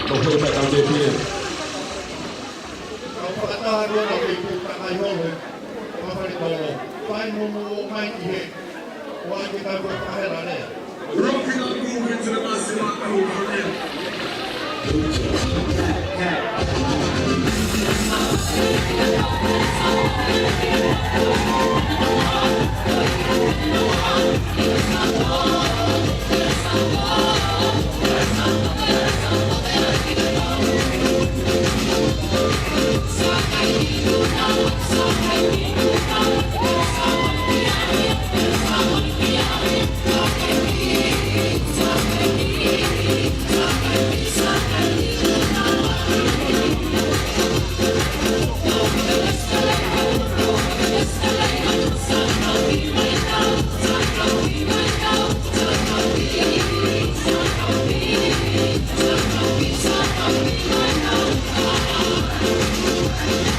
Kau boleh tak tahu dia. Kau Fakatahataha dua lagi tak main Hono. Kau balik Hono. Main Hono main ini. Wah kita berkahera ni. Rocking and moving to the massive crew for them.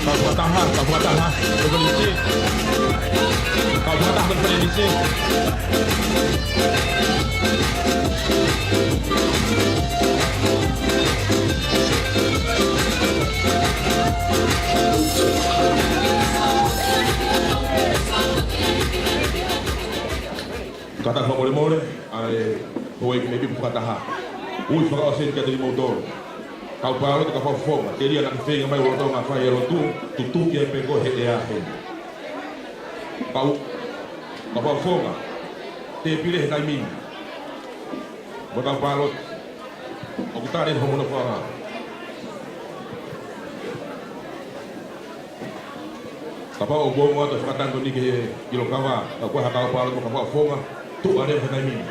Fakatahataha, Konifelenisi. Fakatahataha, Konifelenisi. Kata mole ai hoi que me Fakatahataha. Ui Fakatahataha que de motor. Kau paro te ka fofa, te ria na fenga mai o Tonga fai ro tu que pegou he a he. Kau fofa. Te pile he kai min. Bota paro. O que tá ali como no fora. Kapa o bom o Fakatahataha ni que kilo kawa, kau ha paro ko kapa fofa, tu are he kai min.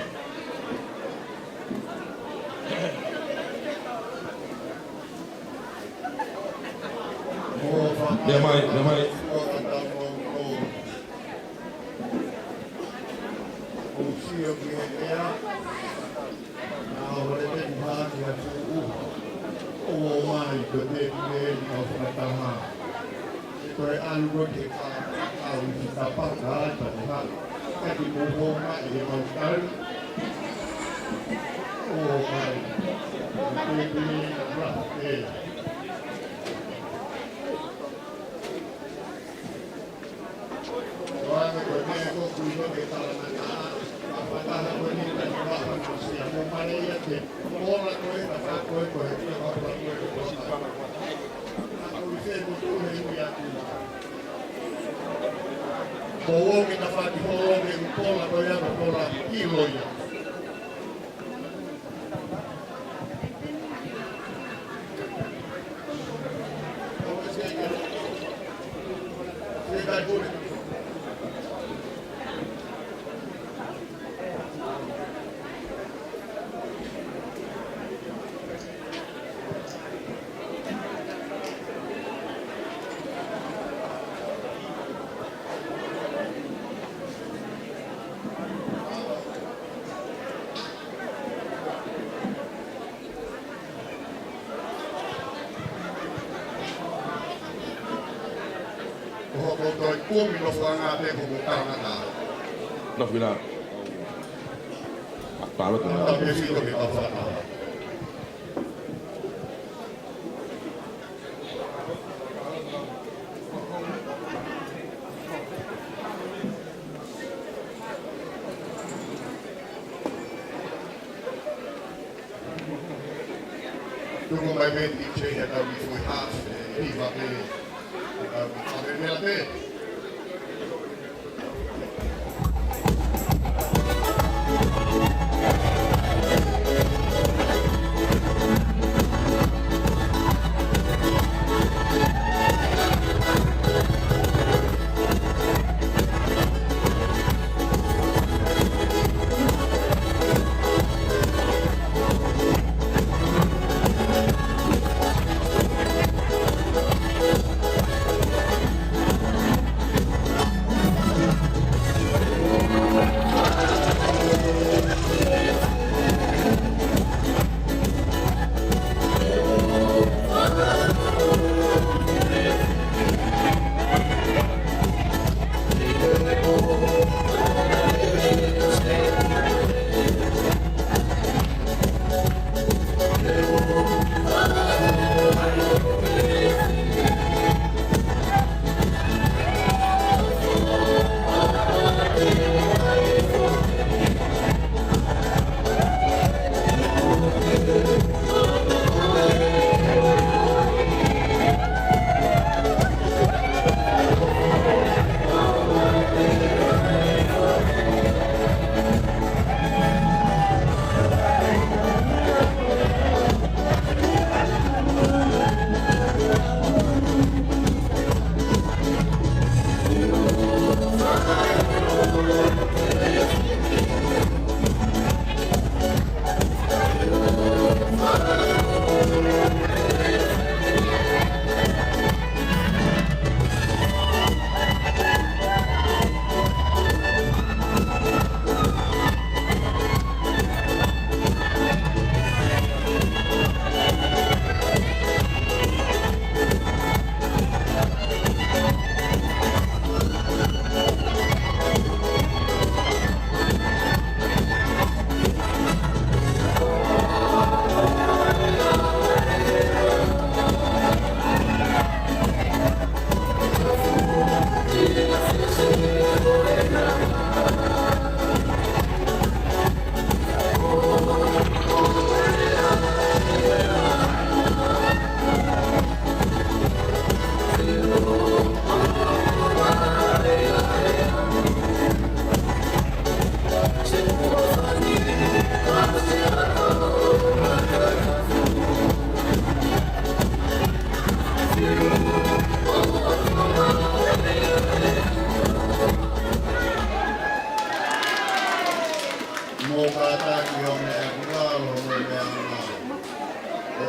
Dia mai. Bohong kita fati bohong yang pola kilo ya. Kumi no fanga te ko tanga na. No vila. Palo tu. Tapi sih ko kita fanga. Tunggu mai beti che ya kami foi has di va ke. Ave mela te.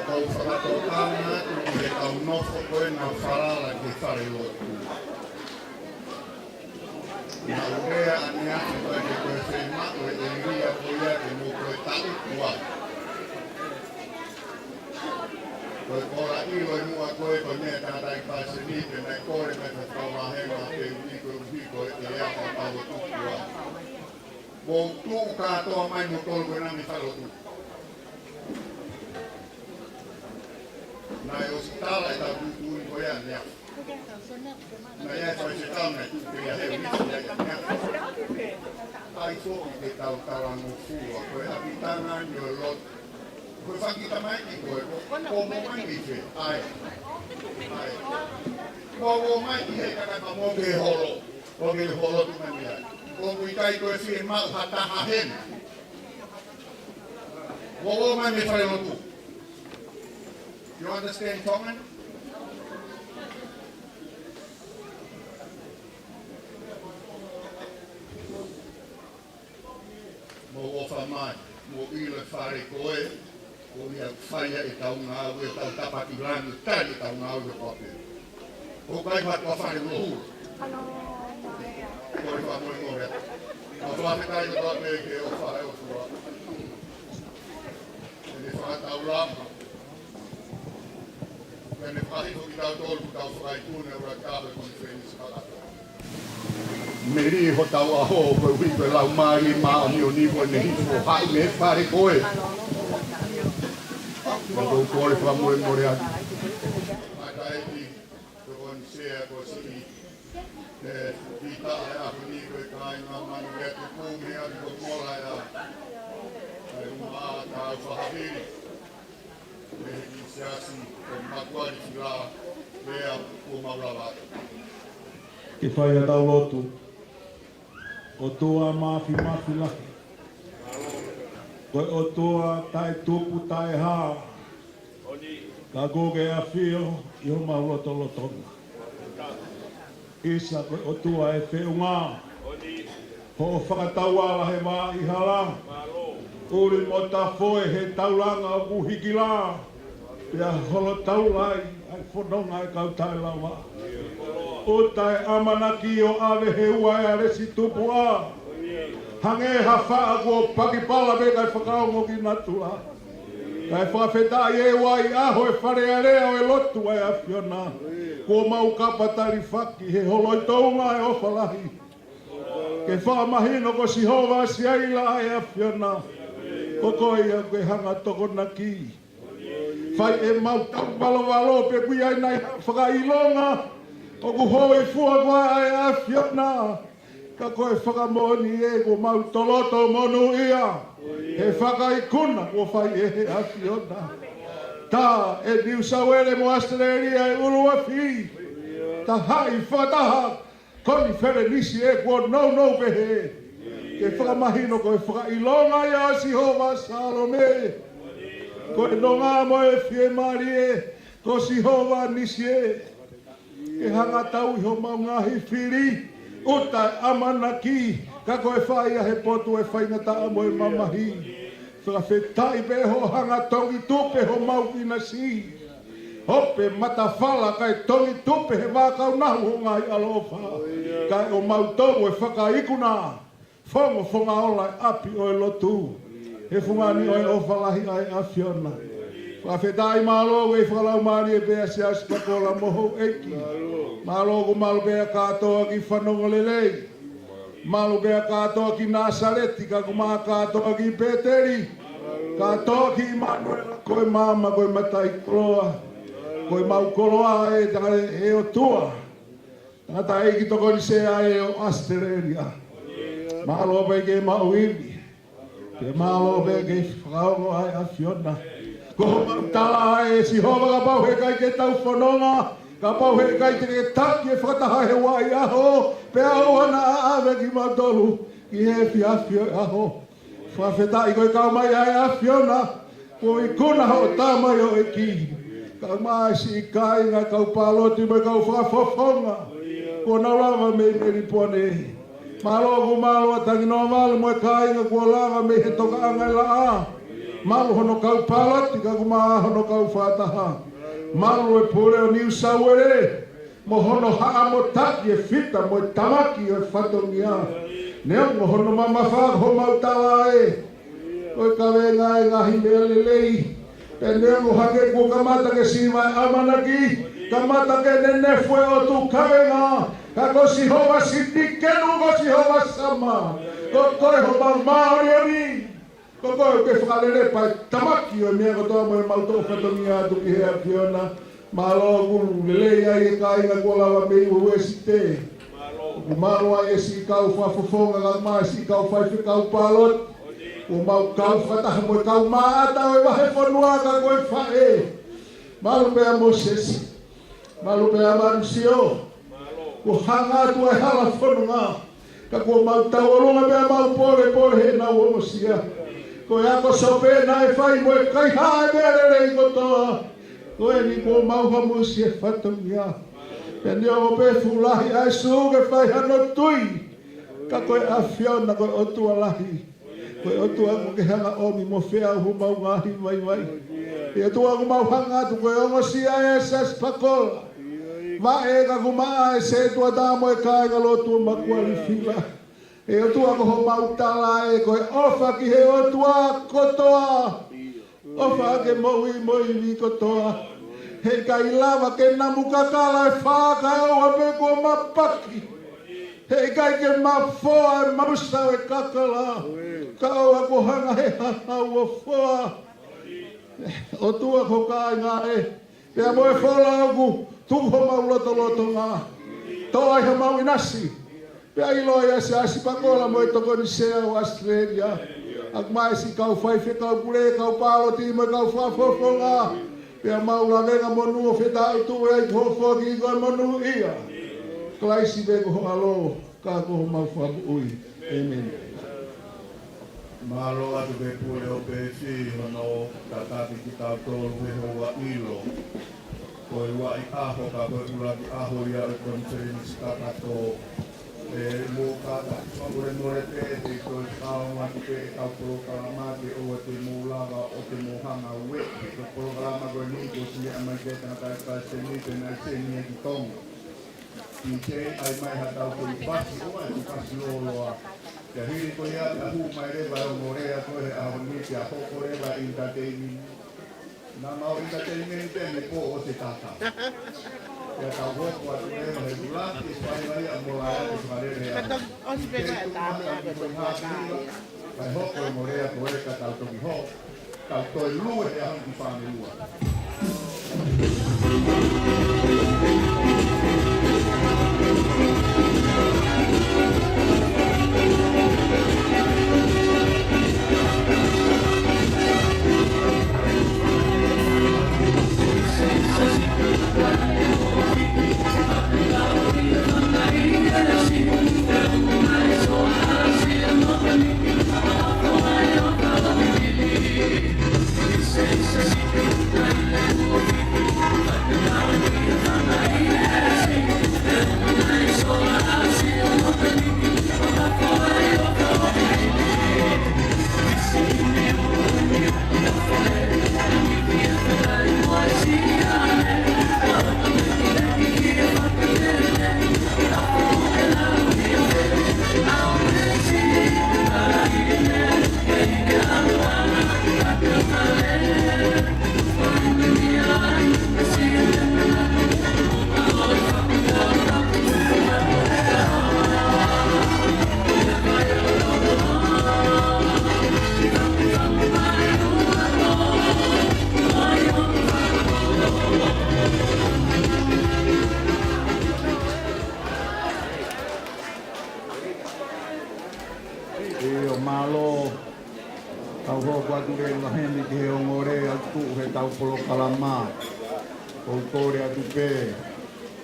kau whakatotanga tu e kau nofo koe ngā wharala ki whare lotu. Nā urea ane ati koe ke koe whenmatu e ria koea ke mō koe tau kua. Koe kora iwa e mua koe ko nea tātai kāse nipe nei kore me te whawahenga te uiko e te ea kau tau kua. Mō tū kātoa mai mō tolu koe nami whalotu. Nā Aositelelia e tau tūtūri koe a nea. Nā ia e whai se tau nei tūtūri a heo nisi a nea. Ai fōki te tau tarango fua, koe apitanga ni o lot. Koe whakita mai ki koe, ko mō mai ki whe, ai. Mō mai ki hei kakapa mō ke holo, o ke holo tu mani ai. Ko mui kai koe whie mau hataha hen. Mō mai me whare lotu. You understand, Tongan? Mō ofa mai, mō ila whare koe, ko ia whaia e tau ngā au e tau tapaki rangi tai e tau ngā au e kope. Ko kai whatua whare lohu. Ko e whamoi ngore. Ko whame kai o kope ke o whare o fua. E ne whakatau rama. E ne whahiko ki tau tolu tau whakai tūne ura kāwe Konifelenisi Fakatahataha. Meri ho tau aho koe hui koe lau maari maa ni o niwa ne hifo hai me whare koe. Ko kore whamoi ngore ati. Mai kai ki kon sea ko si te ita e ahu ni koe kai ngā manu getu kūmi ati ko mola e a. Ai uma a tau whahawiri. Me heki Siasi ko makuari ki la lea ko maurawa. Ke whai a tau lotu. O toa mafi lahi. Koe o toa tai tupu tai haa. Ka goge a whio i o maulotolo tonga. Isa koe o toa e whiunga. Ho o whakataua he wā i hala. Uri mo ta foe he tauranga o kuhiki la. Pea holo taulai ai whanonga e kau tai lawa. O tai amanaki o ave he ua e aresi tupu a. Hange ha wha ko paki pala me kai whakaongo ki natura. Kai whawhetai e wai aho e whare area o e lotu ai a whiona. Ko mau kapatari whaki he holoi taunga e ofalahi. Ke whamahino ko si hova si aila ai a whiona. Ko koi a koe hanga toko na ki. Whai e mau tau walo pe kui ai nai whakailonga. O ku hoi fua koe ai a whiona. Ka koe whakamoni e ko mau toloto monu ia. He whakaikuna o whai e he a whiona. Tā e New South Wales mo Australia e urua whi. Tā hai whataha Konifelenisi e kua no pehe. Ke whakamahino koe whakailonga ia si hova Salome. Koe nonga mo e whie mari e ko si hova nisi e. Ke hanga tau i ho maungahi whiri. Uta amanaki, ka koe whaia he potu e whaingata amo e mamahi. Whakawhetai pe ho hanga tongi tupe ho mau ina si. Hope matawhala kai tongi tupe he wākau nahu ho ngai alofa. Kai o mau tau e whakaikuna. Whongo whonga ola e api o e lotu. He whungani o e ofalahi ai a whiona. Whakawhetai malo e whakalau maari e bea Siasi pakola moho eiki. Malo ko malo bea katoa ki Api-Ko-Fanongo-Lelei. Malo bea katoa ki Nasareti ka kuma katoa ki Peteri. Katoa ki Emmanuel koe mama koe matai koloa. Koe mau koloa e o tua. Tata eiki toko ni sea e o Aositelelia. Malo bea ke mau ili. Ke malo bea ke whakaongo ai a whiona. Ko mau tala e si hova ka pau he kai ke tau whanonga. Ka pau he kai te taki e whakataha he wai aho. Pea o ana ave ki matolu. Ki he whiawhio aho. Whawhetai koe kau mai ai a whiona. Ko i kuna ho tamai o e ki. Kau mai si kai ngā kau paloti me kau whawhawhonga. Ko na lava me meri pone. Malo ko malo tangi no malo mo kai ngā kua lava me he toka angai la a. Malu hono kau palati ka kuma hono kau Fakataha. Malu e pore o New South Wales. Mo hono haa mo taki e fita mo tamaki e whatongia. Neo mo hono mama wha ho mautala e. Oi ka wenga e ngahi mea lelei. E neo mo hake ku kamata ke sima e amanaki. Kamata ke nene fue o tu kawenga. Ka kosi hova siti kenu kosi hova sama. Kokoe hova maori oni. Kokoe ke whakalele pai tamaki o mea kotoa mo e mauto whatongia atu ki hea kiona. Malo kulu lelei ai e ka inga kua lawa mei ue si te. Malo ai e si kau whafofonga ka maa si kau whaifi kau palot. O mau kau whataha mo e kau maata o e wahe whanua ka koe whae. Malo pea Moses. Malo pea Marusio. Ko hanga tu e hala whanunga. Ka kua mau tau olunga pea mau pore he na uomo sia. Ko e ako sope na e whai mo e kai hae mea rei kotoa. Ko e ni ko mau hamusi e whatongia. E ni o pe fulahi ai suge whai hano tui. Ka koe awhiona koe otua lahi. Koe otua ko ke hanga omi mo whea hu mau ngahi mai. E otua ko mau hanga tu koe ongo sia e sas pakola. Ma e ka kumaa e se tua tamo e kai ka lotua makuali fila. E otua ko ho mau tala e koe ofa ki he otua kotoa. Ofa ke moi vi kotoa. He kai lava ke namu kakala e whaka e oa me kua mapaki. He kai ke mafoa e mausa e kakala. Ka oa ko hanga he hahau o foa. O tua ko kai ngā e. Pea mo e whola oku. Tuho mau loto ngā. Toa iha mau inasi. Pea ilo ia Siasi pakola mo e Konifelenisi o Australia. Ak mai si kau whaiwhi kau pule kau palo tima kau whafofo ngā. Pea mau la venga monu o wheta au tu e hofo ki koe monu ia. Klaisi veko ho alo ka ko mau whabu ui. Amen. Malo atu pe pule o pe si hono tatati ki tau tolu he hoa ilo. Koe wa I aho ka koe ura ki aho ia e Konifelenisi kakato. E mo kata ure more te e te koe kao mati pe e kau programate o te mo lava o te mo hanga ue. Koe programa koe ni ko si a mai keta na kai Senē te na Senē ki Tonga. I te ai mai hatau koe I pasi o ai pasi loloa. Te hiri koe ia te ahu mai rewa o morea koe he aho ni te aho koe rewa entertainment. Nā mau entertainment tēne po o te tata. Ia tau hoko atu rewa he bulati, whaiwai a mola ea te wharere a. Osi pēnā e tāme a koe tō Kai hoko e morea koe ka tau toki ho. Tau toi lue he ahu ki whāne lua.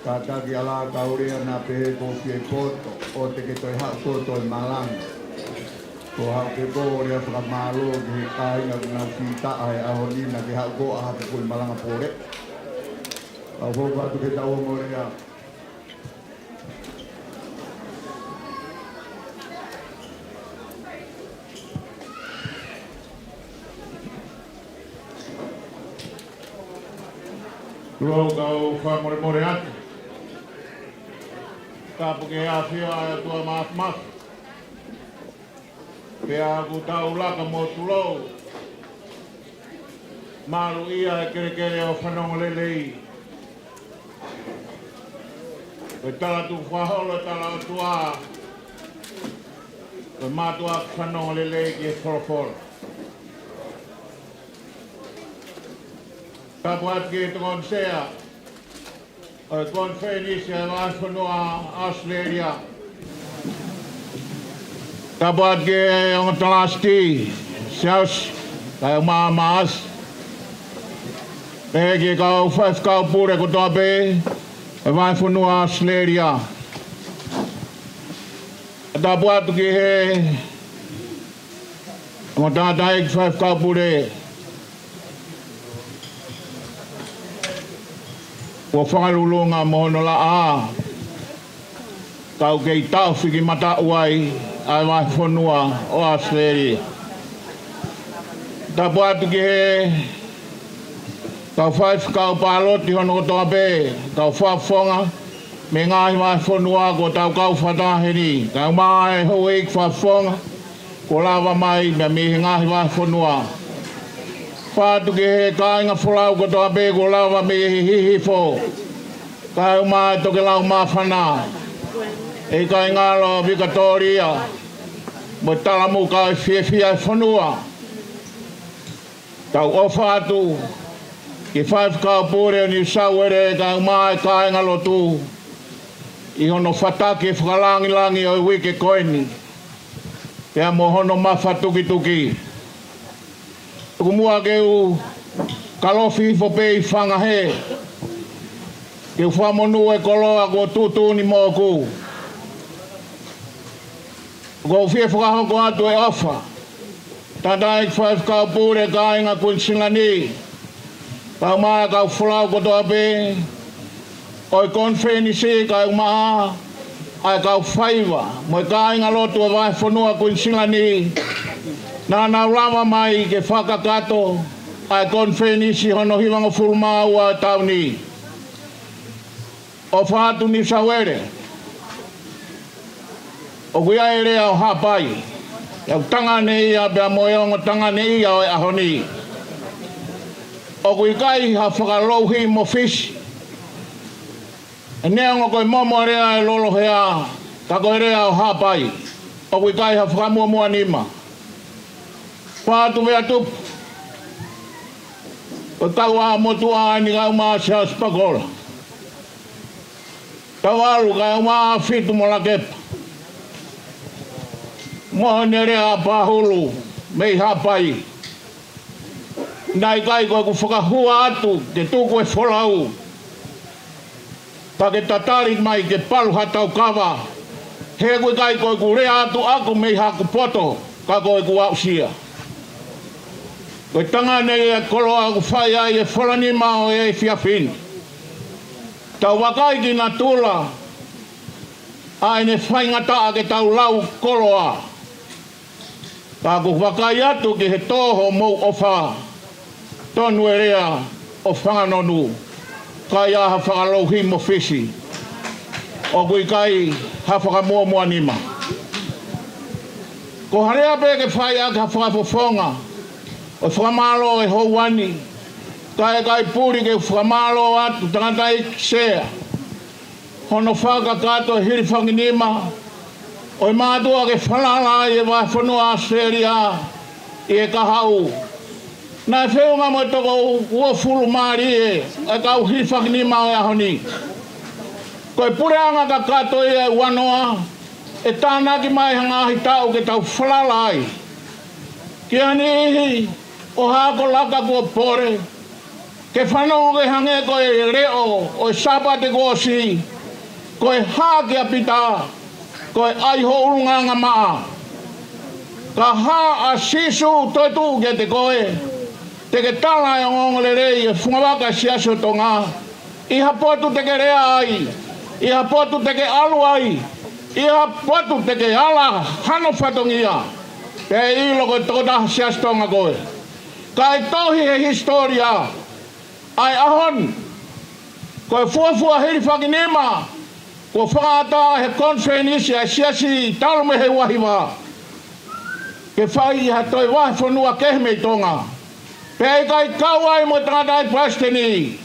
Kataki ala kauria na pehe ko pie poto o te ke toi hako toi malanga. Ko hake ko rea whakamalo ki he kāinga na whita ai aho nina ke hako a hake koi malanga pore. Au hoko atu ke tau hongo rea. Luau kau whamore atu. Tāpuke awhia e tua maaf. Pea ku tau laka mo tulou. Maru ia e kere o Fanongo-Lelei. E tala tu whaholo tala o tua. E mātua Fanongo-Lelei ki e whorofora. Tapu atu ki e tokon sea. O e Konifelenisi e whanua Aositelelia. Tapu atu ki e onga talasti. Siasi. Kai o maas. Pehe ki kau whaifkau pure ko toa pe. E whanua Aositelelia. Tapu atu ki he. Onga tātai ki whaifkau pure. Ko whangalulunga mo Hono la a. Tau kei tau whiki mata uai ai mai whanua o Aositelelia. Tapu atu ki he. Kau whaifkau pāloti hono ko toa pe. Kau whawhonga. Me ngahi mai whanua ko tau kau whataheri. Kau mai hoi ki whawhonga. Ko lawa mai me mihi ngahi mai whanua. Whātu ki he kāinga whulau ko toa pe ko lawa me hihi fo. Kai mai toke lau mawhana. E kai ngalo Victoria. Mo talamu kai whiawhia whanua. Tau o whātu. Ki whaifkau pūre o New South Wales kai mai kāinga lotu. I hono whatake whakalangi o wike koini. Pea mo hono mawhatuki. Tuku mua ke u kalofi fo pe I whangahe. Ke whamonu e koloa ko tutuni mō ku. Ko whie whakahoko atu e ofa. Tātai whaifkau pūre kāinga Konifelenisi. Kau maa kau whulau ko toa pe. Oi Konifelenisi kau maa. Ai kau whaiva. Moi kāinga lotu e vai whanua Konifelenisi. Nā rama mai ke whakakato. Ai Konifelenisi hono hiwanga fulmau a tauni. O whātu New South Wales. O kuia e rea o hapai. Iau tangane ia bea moeongo tangane ia o e ahoni. O kui kai ha whakalouhi mo fish. E neongo koe momo rea e lolo hea. Ka koe rea o hapai. O kui kai ha whakamua nima. Whātu mea tupu. O tau a motu a ni kau maa sias pakola. Tau alu kau maa fitu mo la kepa. Moho nere a pahulu. Mei hapai. Nai kai koe ku whakahua atu. Ke tuku e wholau. Pa ke tatari mai ke palu hatau kawa. He koe kai koe ku rea atu aku mei haku poto. Ka koe ku ausia. Koe tangane e koloa ku whai ai e whalanima o e whiawhini. Tau wakai ki na tula. Ai ne whaingata a ke tau lau koloa. Ka ku wakai atu ki he toho mou ofa. Tonu e rea o whanganonu. Kai aha whakalouhi mo whisi. O kui kai ha whakamua nima. Ko harea pe ke whai a ka whakafofonga. O whakamalo e houani. Kai puri ke whakamalo atu tangatai sea. Hono whakakato e hiri whanginima. O i mātua ke whalala e wai whanua Aositelelia. I e kahau. Nā whiunga mo toko ua fulu maari e. E kau hiri whanginima o e ahoni. Ko i pureanga ka kato e wanoa. E tānaki mai hangahi tau ke tau whalala ai. Ki ani ihi. O hako laka kua pore. Ke whanongo ke hange ko e reo. O e sapate ko si. Ko e hake apita. Ko e aiho urunganga maa. Ka ha a sisu toitu ke te koe. Te ke tala e Fanongo-Lelei e whungawaka Siasi o Tonga. Iha potu te ke rea ai. Iha potu te ke alu ai. Iha potu te ke ala hano whatongia. Te ilo ko toko taha Siasi Tonga koe. Kai tohi he historia. Ai ahon. Ko fuafua hili whakinema. Ko whakataha he Konifelenisi a Siasi talo me he wahiwa. Ke whai ha toi wahi whanua kehme Tonga. Pei kai kawai mo tangata i plasteni.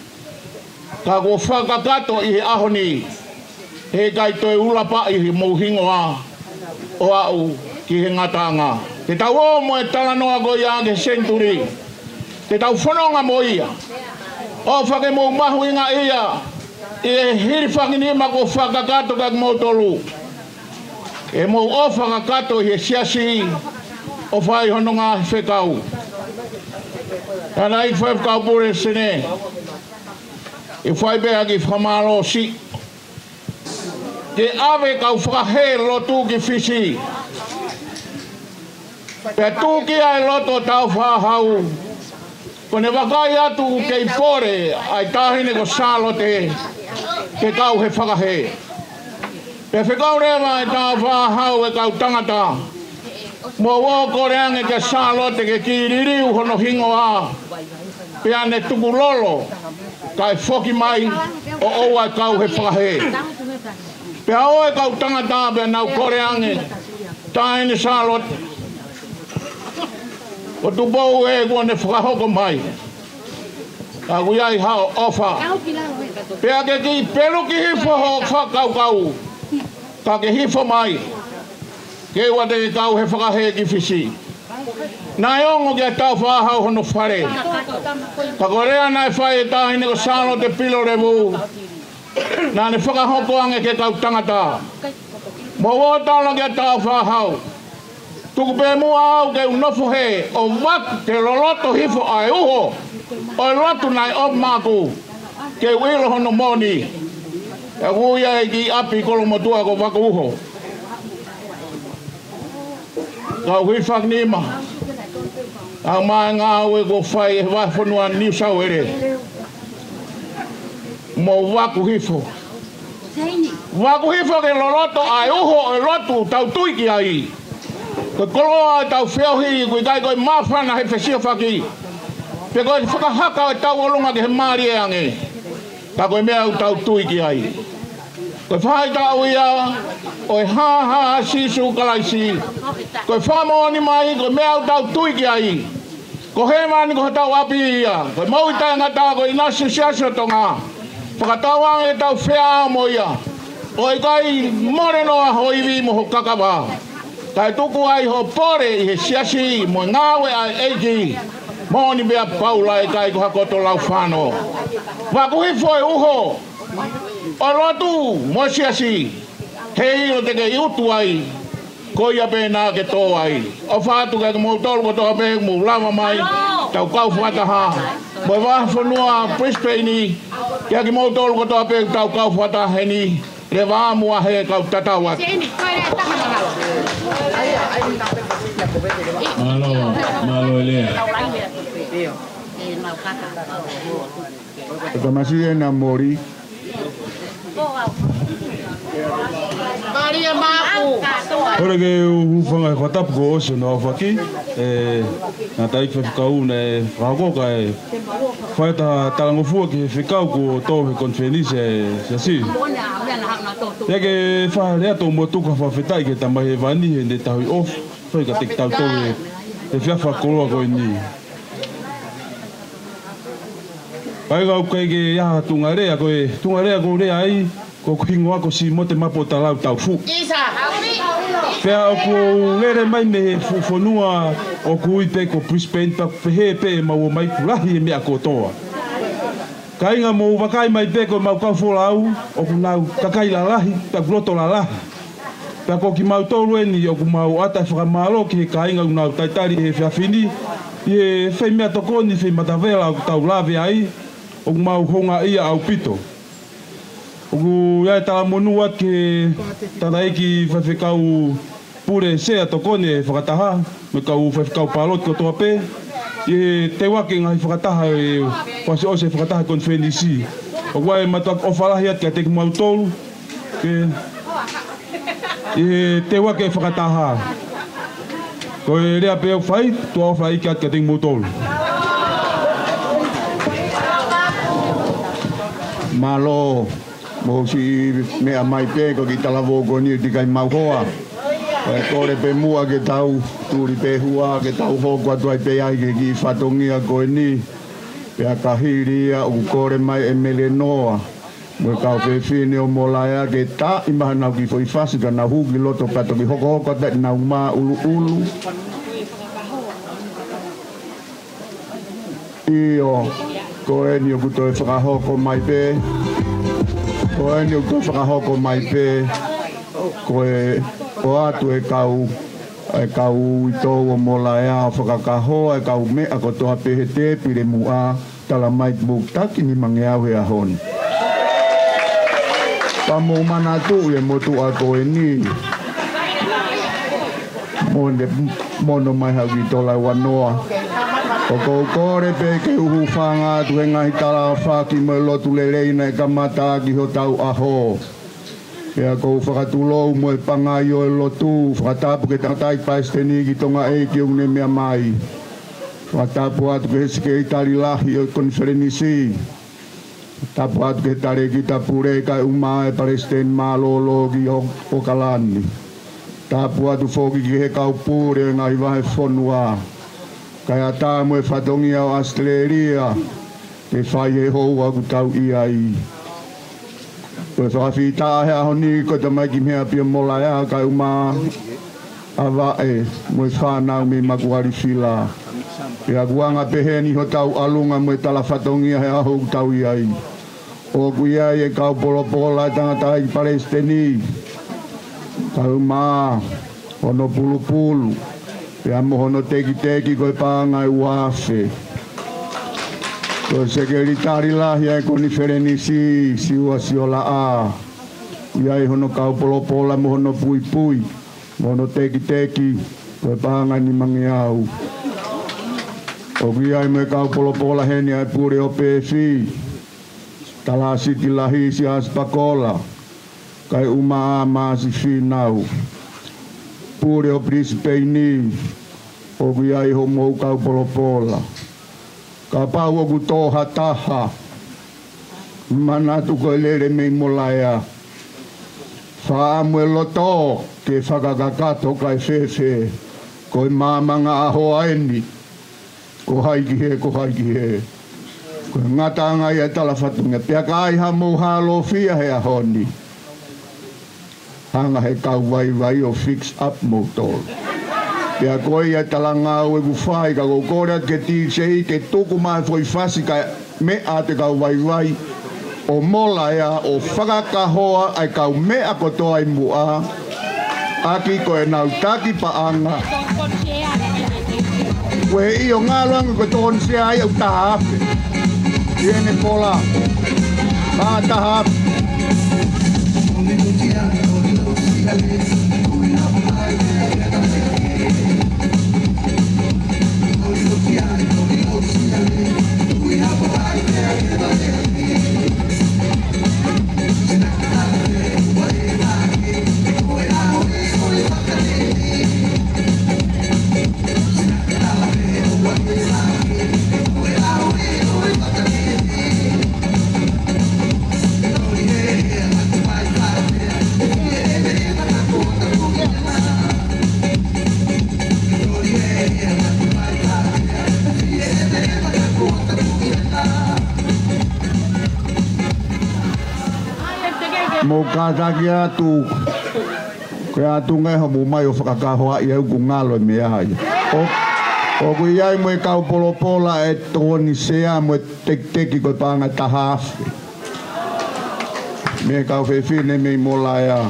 Ka ko whakakato i he ahoni. He kai toi ulapa i he mouhingoa. O au ki he ngatanga. Te tau o mo e talanoa go ia ke senturi. Te tau whanonga mo ia. O whake mo mahu inga ia. E hiri whakinima ko whakakato kak mo tolu. E mo o whakakato i he Siasi. O whai hono ngā whekau. Tana i whekau pure Senē. I whai bea ki whamalo si. Te awe kau whakahe lotu ki whisi. Pea tūki ai loto tau whahau. Ko ne wakai atu kei pore ai tahine ko salote ke kau he whakahe. Pea whekau rewa e tau whahau e kau tangata. Mo wo koreange ke salote ke kiririu hono hingoa. Pea ne tuku lolo kai whoki mai o oa kau he whakahe. Pea o e kau tangata pea nau koreange tahine salote. O tu bou e kua ne whakahoko mai. A kuiai hao ofa. Pea ke ki peru ki hifo ho whakau kau. Ka ke hifo mai. Ke ua te kau he whakahe ki whisi. Nai ongo kia tau whahau hono whare. Ka korea nai whai e tahine ko salo te pilo revu. Nā ne whakahoko ange ke kau tangata. Mo o tala kia tau whahau. Tuku pe mua au ke unofo he o wak ke loloto hifo ai uho o lotu nai o maku ke wilo hono moni e huia e ki Api-Ko-Fanongo-Lelei ko waku uho kau hui whaknima a mai ngā ue ko whai e waifonua New South Wales mo waku hifo ke loloto ai uho o lotu tau tuiki ai. Ko koloa tau whiau hiri kui kai koi mawhana he whesio whaki. Pe koi whakahaka e tau olunga ke he maari e ange. Ka koi mea u tau tuiki ai. Koi whai tau ia o e ha sisu kalaisi. Koi whamoni mai koi mea u tau tuiki ai. Ko he mani ko tau api ia. Koi mau i tai ngata koi nasu Siasi o Tonga. Whakatau ange tau whia mo ia. O e kai morenoa hoiwi mo ho kakawa. Tai tuku ai ho pore i he Siasi mo ngawe ai eiki. Moni bea paula e kai ko hakoto lau whano. Waku hifo e uho. O lotu mo Siasi. Hei o teke iutu ai. Ko ia pe nā ke tō ai. O whātu kai mo tolu ko tō pe mo lama mai. Tau kau Fakatahataha. Mo e wahawhanua Brisbane. Kia ki mo tolu ko tō pe tau kau Fakatahataha ni. Re wā mua he kau tatawat. Malo Elea. Tamasi na mori. Maria Mapu. Ora ke ufanga kotap ko oso no faki na tai whakau ne whako kai whaita talangofu ke whekau ko tō he Konifelenisi Siasi. Ia ke whaarea tō motuka whawhetai ke tamahe wani he ne tahui off whai ka tek tau tō he whiawha koroa koe ni. Pai kau kai ke iaha tungarea koe rea ai ko hingoa ko si mo te mapo talau tau fu. Pea o ko lere mai me whanua o ko i pe ko Brisbane pa pehe pe mau mai kurahi e mea kotoa. Ka inga mo wakai mai pe ko mau kau wholau o ku nau kakai la lahi, pa groto la lahi. Pea ko ki mau tolu eni o ku mau atai whakamaro ki he ka inga unau taitari he whiawhini. I he whai mea tokoni whai matawela o ku tau lawe ai o ku mau honga ia au pito. Oku ia tala monua ke taraiki whawhekau pure sea tokone Fakatahataha me kau whawhekau palot ko toa pe i te wake ngai Fakatahataha e whasi ose Fakatahataha Konifelenisi oku ai matuak ofalahi at ka te kumau tolu ke i te wake Fakatahataha ko e rea pe au whai tua ofalahi at ka te kumau tolu malo mo si mea mai pe ko ki talavo ko ni ti kai mau hoa e kore pe mua ke tau turi pe hua ke tau hoko atu ai pe ai ke ki whatongia ko ni pe a kahiri a u kore mai e mele noa mo kau pe fine o molaya ke ta i mahana ki foi fasi ka na huki loto pato ki hoko hoko te na uma ulu ulu io koe ni o kuto e whakahoko mai pe koe ni o kuto e whakahoko mai pe koe o atu e kau i tōu o mola e a whakakahoa e kau mea ko toa pehe te pire mua tala mai buk taki ni mange au he a honi pa mo mana tu e motu a koe ni mono mai hau ki tola wanoa o kou kore pe ke uhu whanga tu he ngahi tala whaki mo lotu lelei nei kamata ki ho tau aho. Pea kou whakatulou mo e pangai o e lotu whakatapu ke tangatai paisteni ki Tonga e ki une mea mai. Whakatapu atu ke hesike i tali lahi o Konifelenisi. Whakatapu atu ke tare ki tapure kai uma e Palestine malolo ki o Kalauni. Tapu atu whoki ki he kaupure ngai wahe whonua. Kaya tā mo e whatongia o Aositelelia, te whai he hou aku tau ia i. Koe whakawhita he aho ni ko te mai ki mea pia mola ea kai uma awa e mo e whanau me makuari whila. Pea kuanga pehe ni ho tau alunga mo e tala whatongia he aho tau ia i. O kuia i e kau polopola e tangata i Palestini. Kau maa, ono pulu pulu. Pea mohono teki koe pāngai uafe. Koe sekeritari lahi ai Konifelenisi siua siola a. Iai hono kau polopola mohono pui pui. Mohono teki koe pāngai ni mangi au. O iai me kau polopola heni ai pure o pefi. Tala siti lahi Siasi pakola. Kai uma a maasi finau. Pure o Brisbane o viai ho mo kau polopola ka pau o Fakatahataha mana tu ko lere me molaya fa mo loto ke whakakakato kai fefe ko mama nga aho aeni ko hai ki he ko ngata nga ia tala fatunga pia kai ha mo halo fia he ahoni hanga he kau vai o fix up motor. Pea koe ia talanga o e whai ka kore ke ti sei ke tuku mai foi fasi ka mea te kau vai o mola ea o whakakahoa ai kau mea kotoa i mua aki koe nau taki paanga. Koe i o ngāluanga koe tohon se ai au tahape. Iene pola. Fakataha. Mo kataki atu ke atu ngai ho mai o whakakahoa i au ku ngalo e mea hai o ku iai mo e kau polopola e toni sea mo e teki koe pāngai tahafi me kau whewhine me mola ea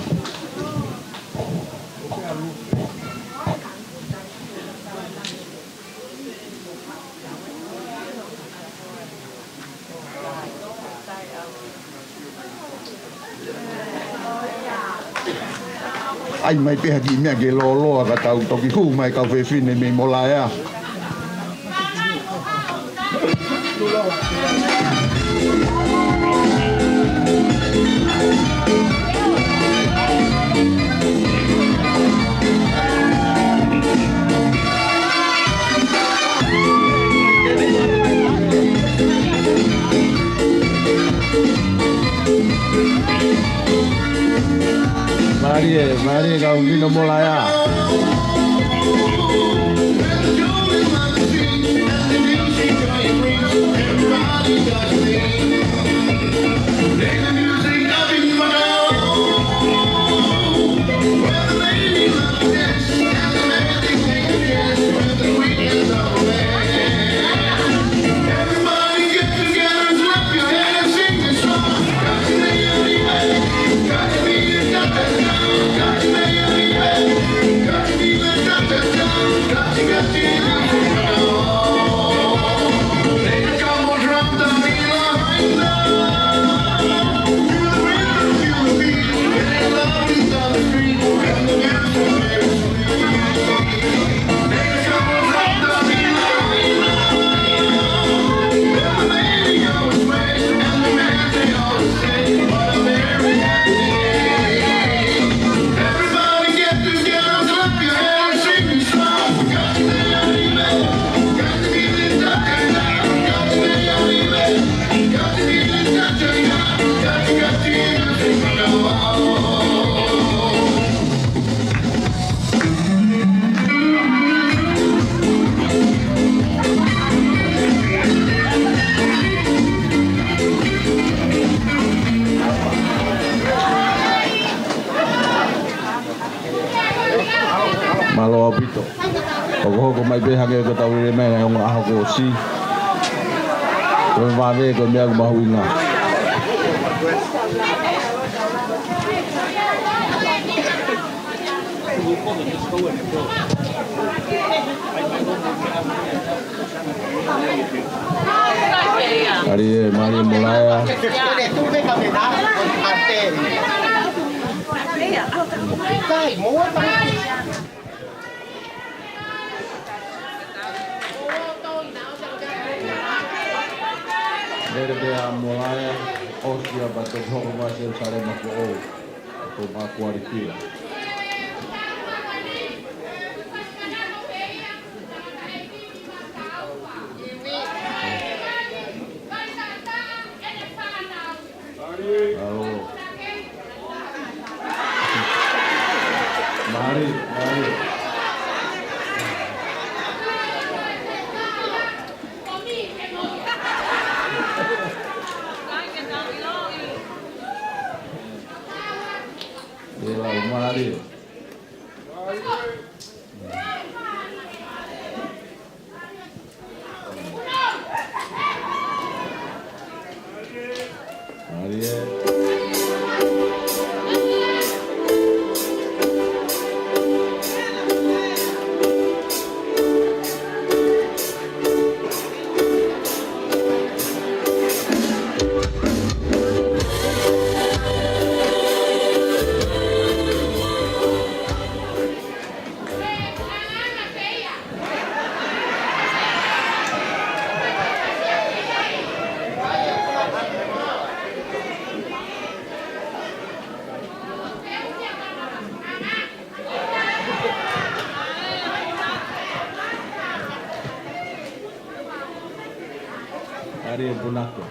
ai mai peha ki mea ke loloa ka tau toki hu mai kau whewhine me mola ea. Mari kau minum mulai. Malo apito. Ogo mai be hage ko tawire me na ngo aho ko si. Ko va ve ko me ma huinga. Ari mari mulai. Deve a mulai osia bato hono masih sare mako o to ma kuaripia. Mari. Mari. Ari Bonaco.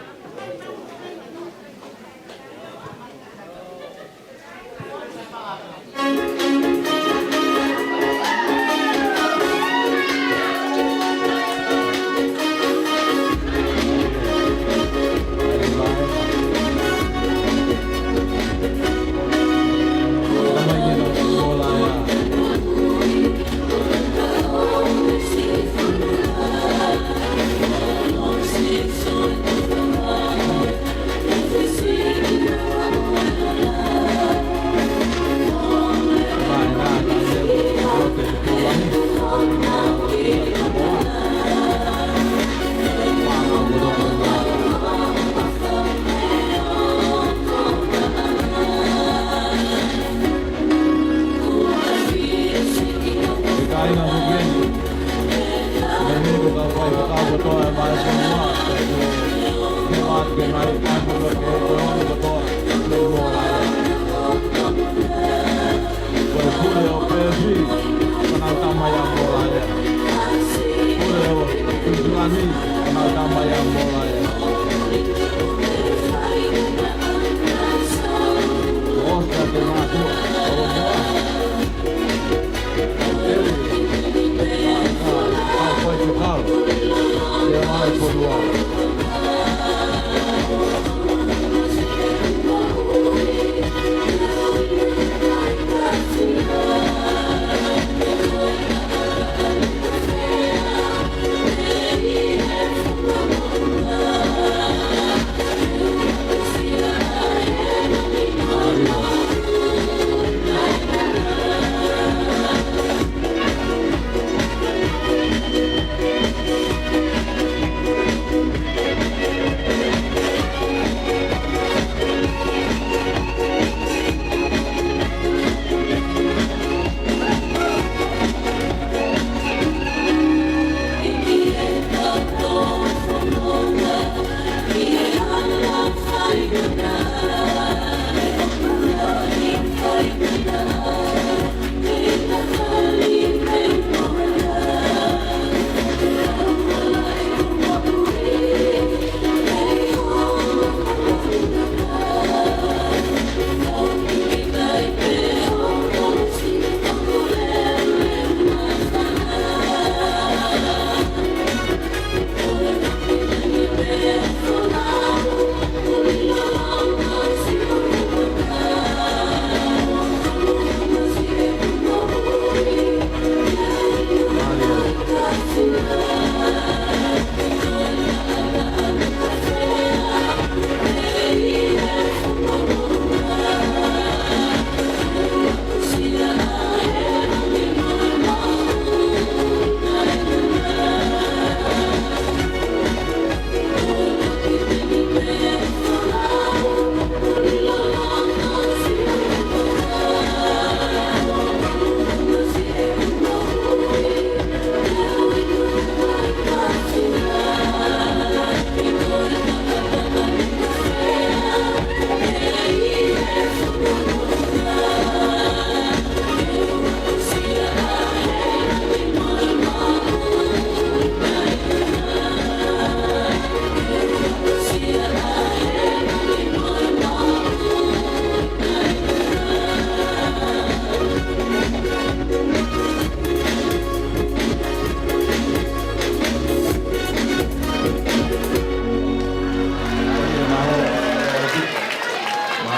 Oscar de Mato,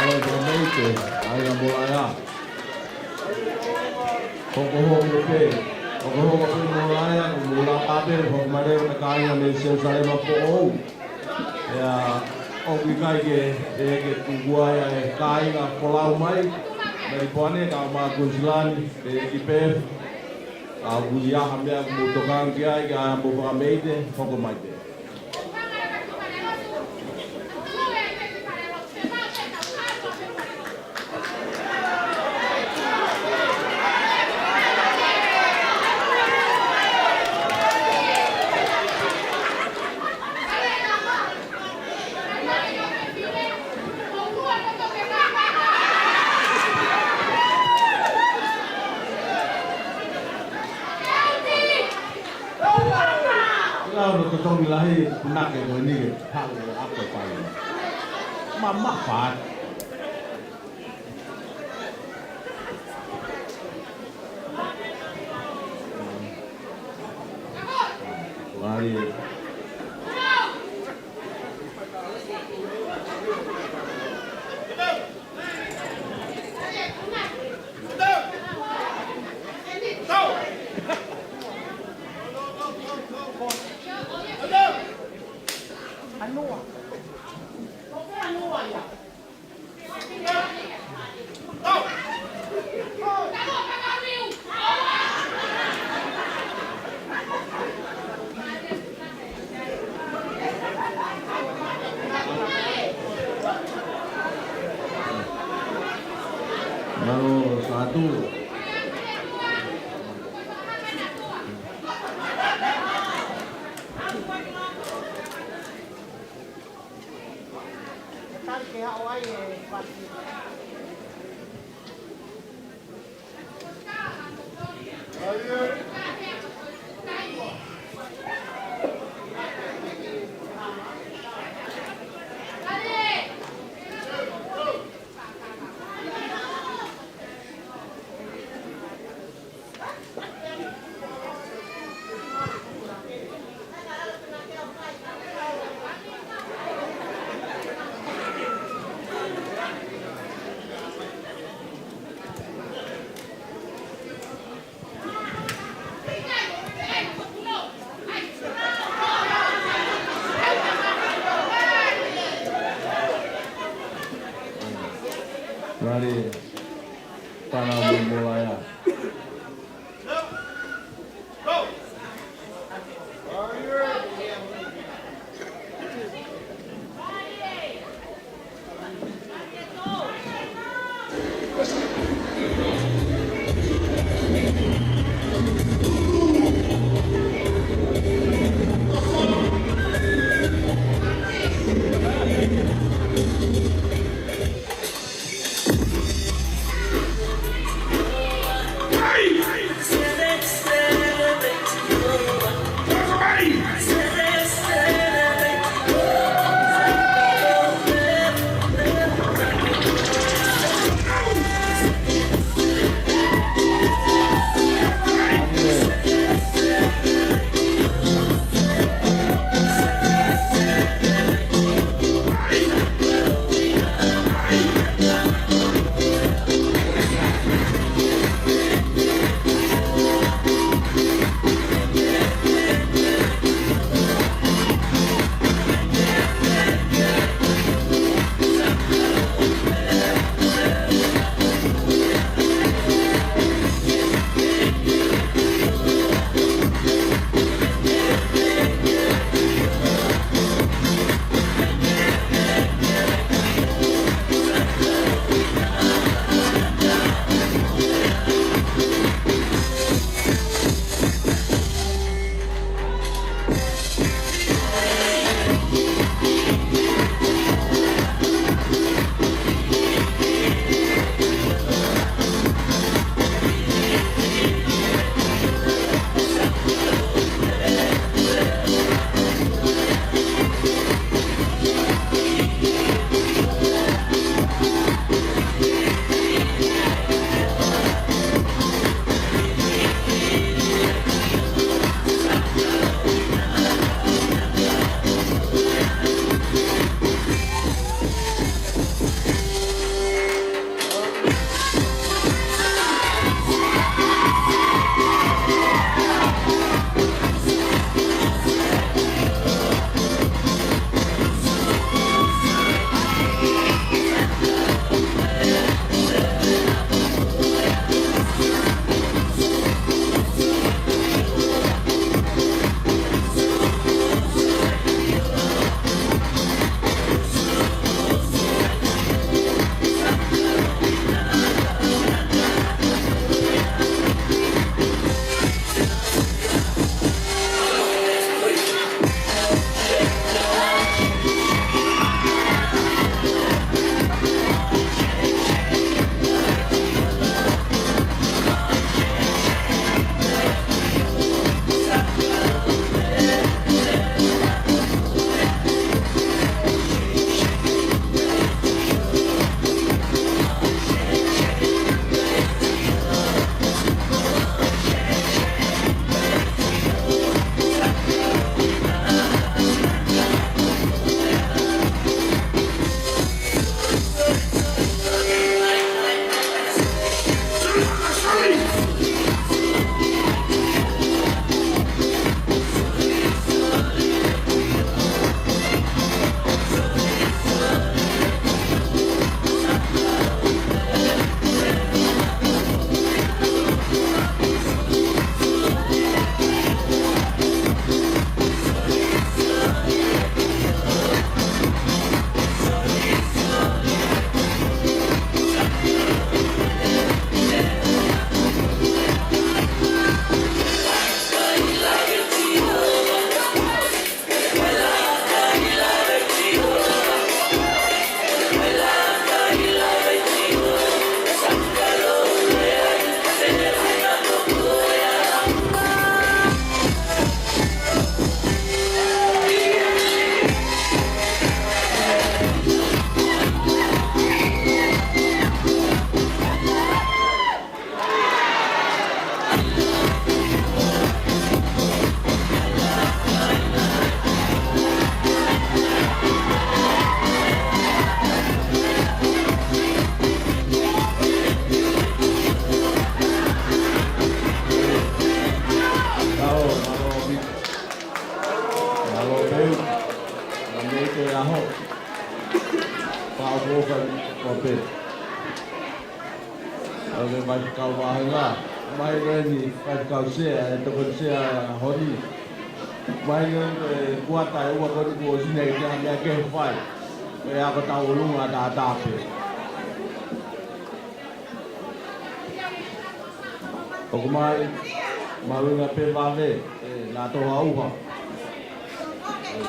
Meite, aina mulaya. Hoko pe. Hoko pe mulaya, mula kabel, hoko mareo na kaya me Jerusalem po o. Ya, o kai ke tuguaya e kaya polau mai. Dari pone ka ma kunsilan ki pe. Abu ya hambe abu tokang kia ka abu Meite, hoko Meite. Kalau ketong lahir nak ini hal apa paling mama fat lari baru satu. Mari tanah mulai. Hey! kope. Oke mai kau wahanga. Mai reni mai kau sea to kon sea honi. Mai kuata e wa ko ko sine ya ke fai. E ako tau lunga da tape. Oku mai mawinga pe vave na to auha.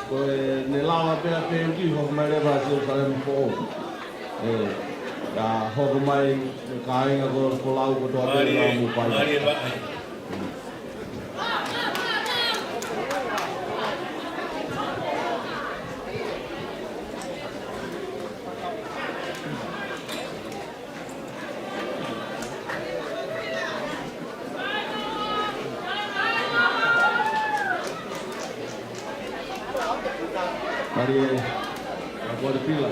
Ko ne lava pe uki ho mai le va se sale mo. Da ho mai kai nga ko lau ko to pe la mu pai. Mari aku ada pila.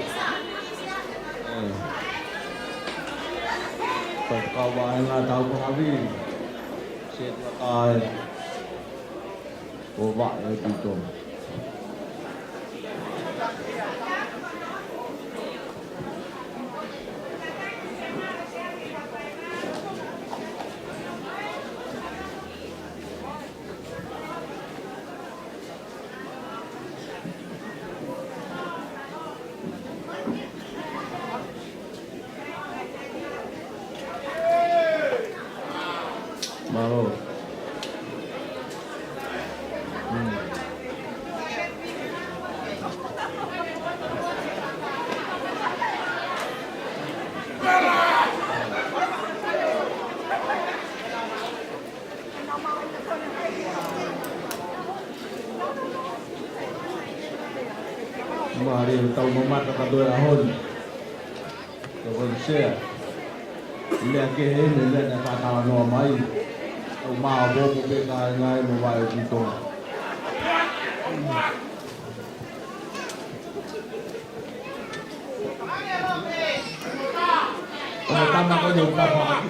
Kau bahanlah tahu kami. Set makai. Obak lagi tu. Baru. Mari tahu memat kata dua tahun. Kau share. Lihat ke ini lihat apa tahu normal. Mau bố cũng biết ngay một vài chúng tôi. Ta mà có nhiều cặp họ.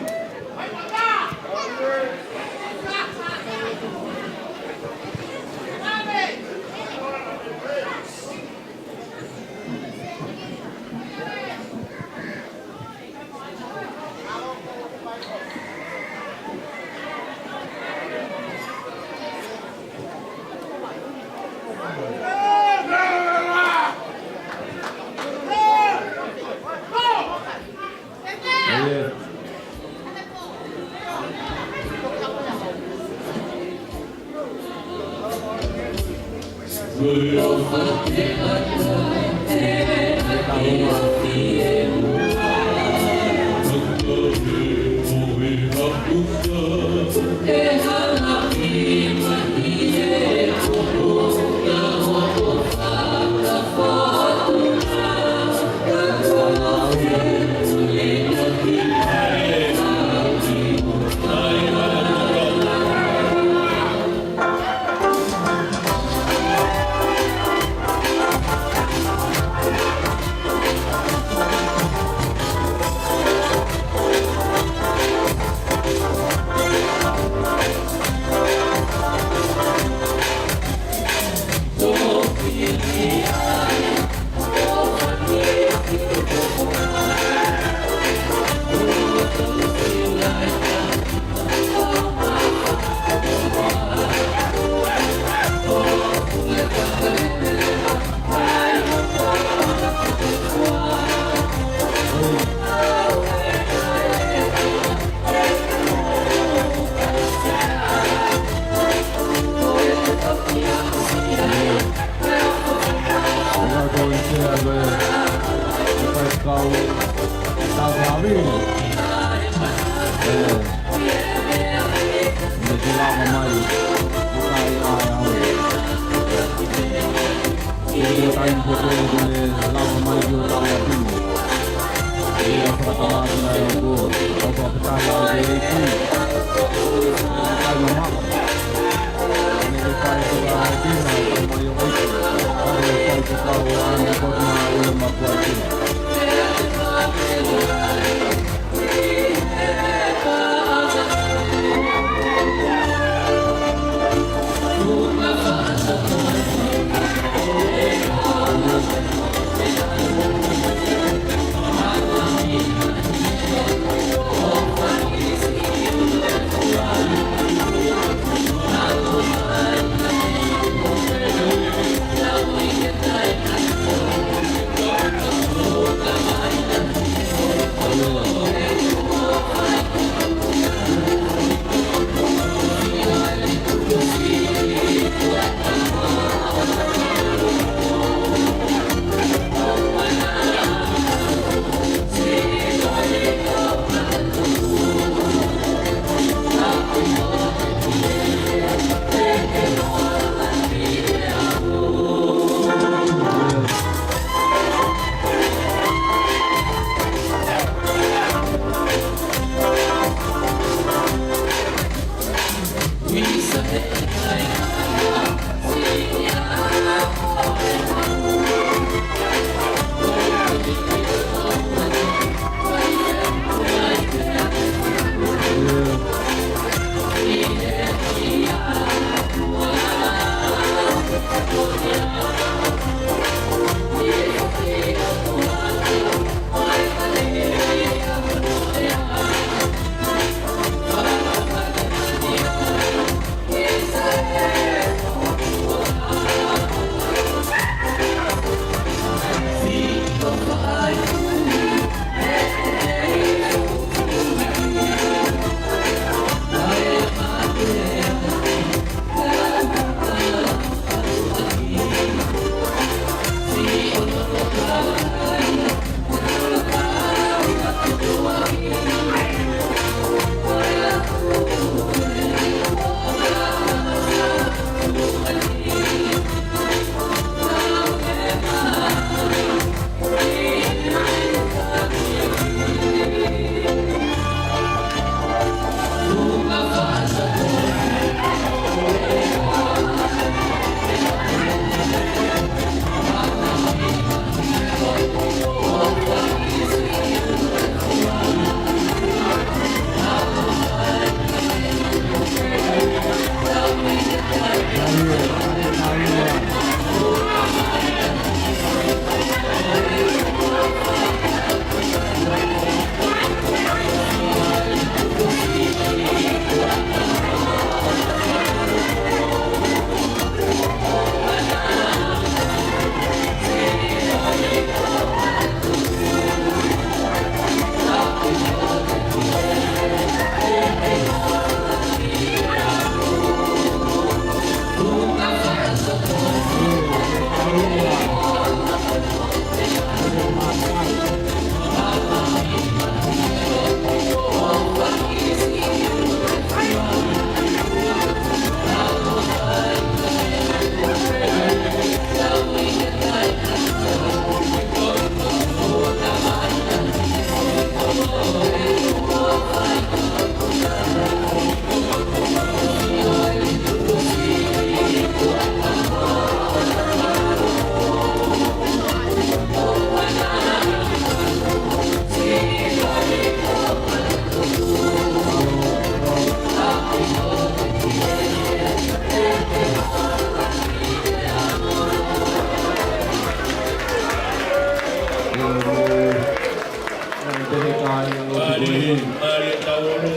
Mari tawulu,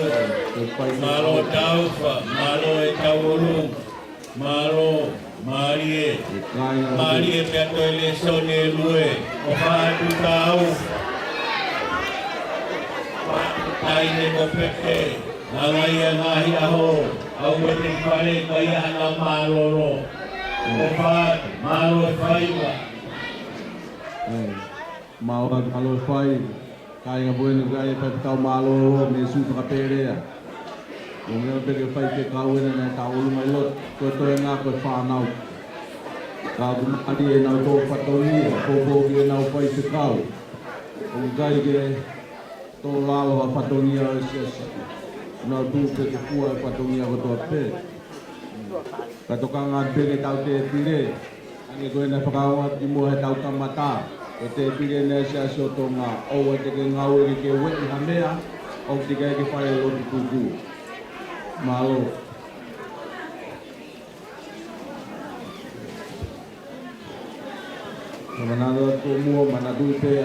malo taufa, malo tawulu, malo Mari peto elesone lue, ofatu tau, aine kopete, nangaya ngahi aho, awete pare kaya na malolo, ofat malo faiwa. Malo fai, kaya bueno kaya petau malo mesu kapere. Kung pwede fai ke kawin na tawul malot, ko nga ko fanau. Kung adi na ko fatoni, ko na fai ke kaw. Kung kaya ke to lalo fatoni a siasi. Na tu ke kuwa fatoni a to pe. Katokang pwede tau te pire. Ang ko na pakawat mo tau kamata. Te pire na siasi Tonga. O te ke ngau ke we hamea. O te ke fai lo tuku. Malo. Manado tumu manadu pe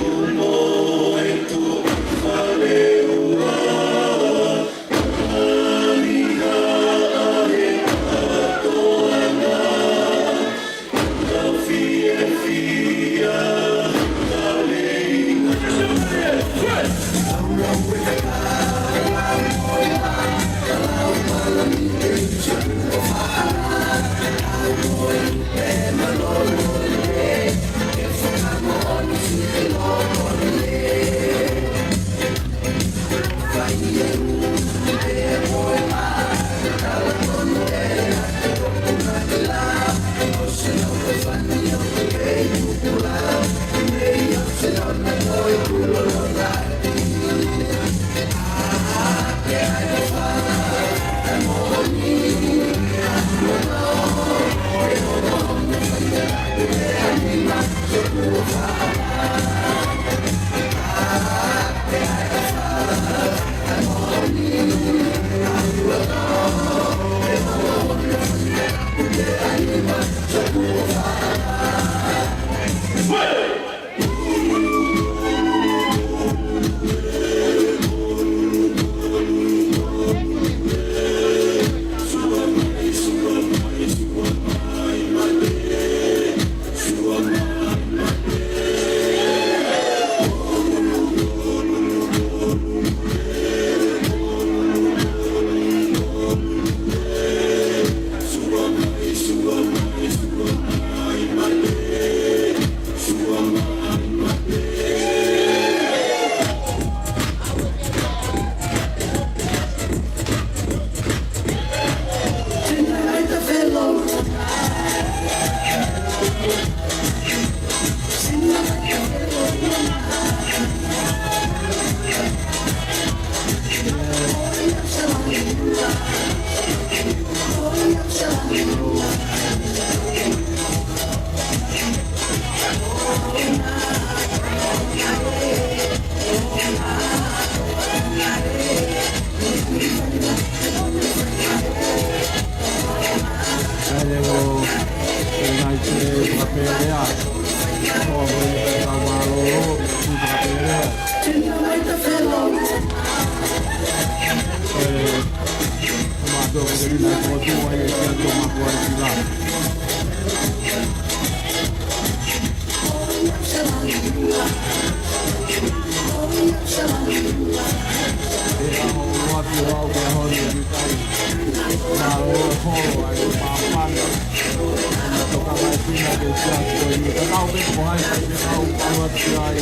Hono, hai ke au pangati ai.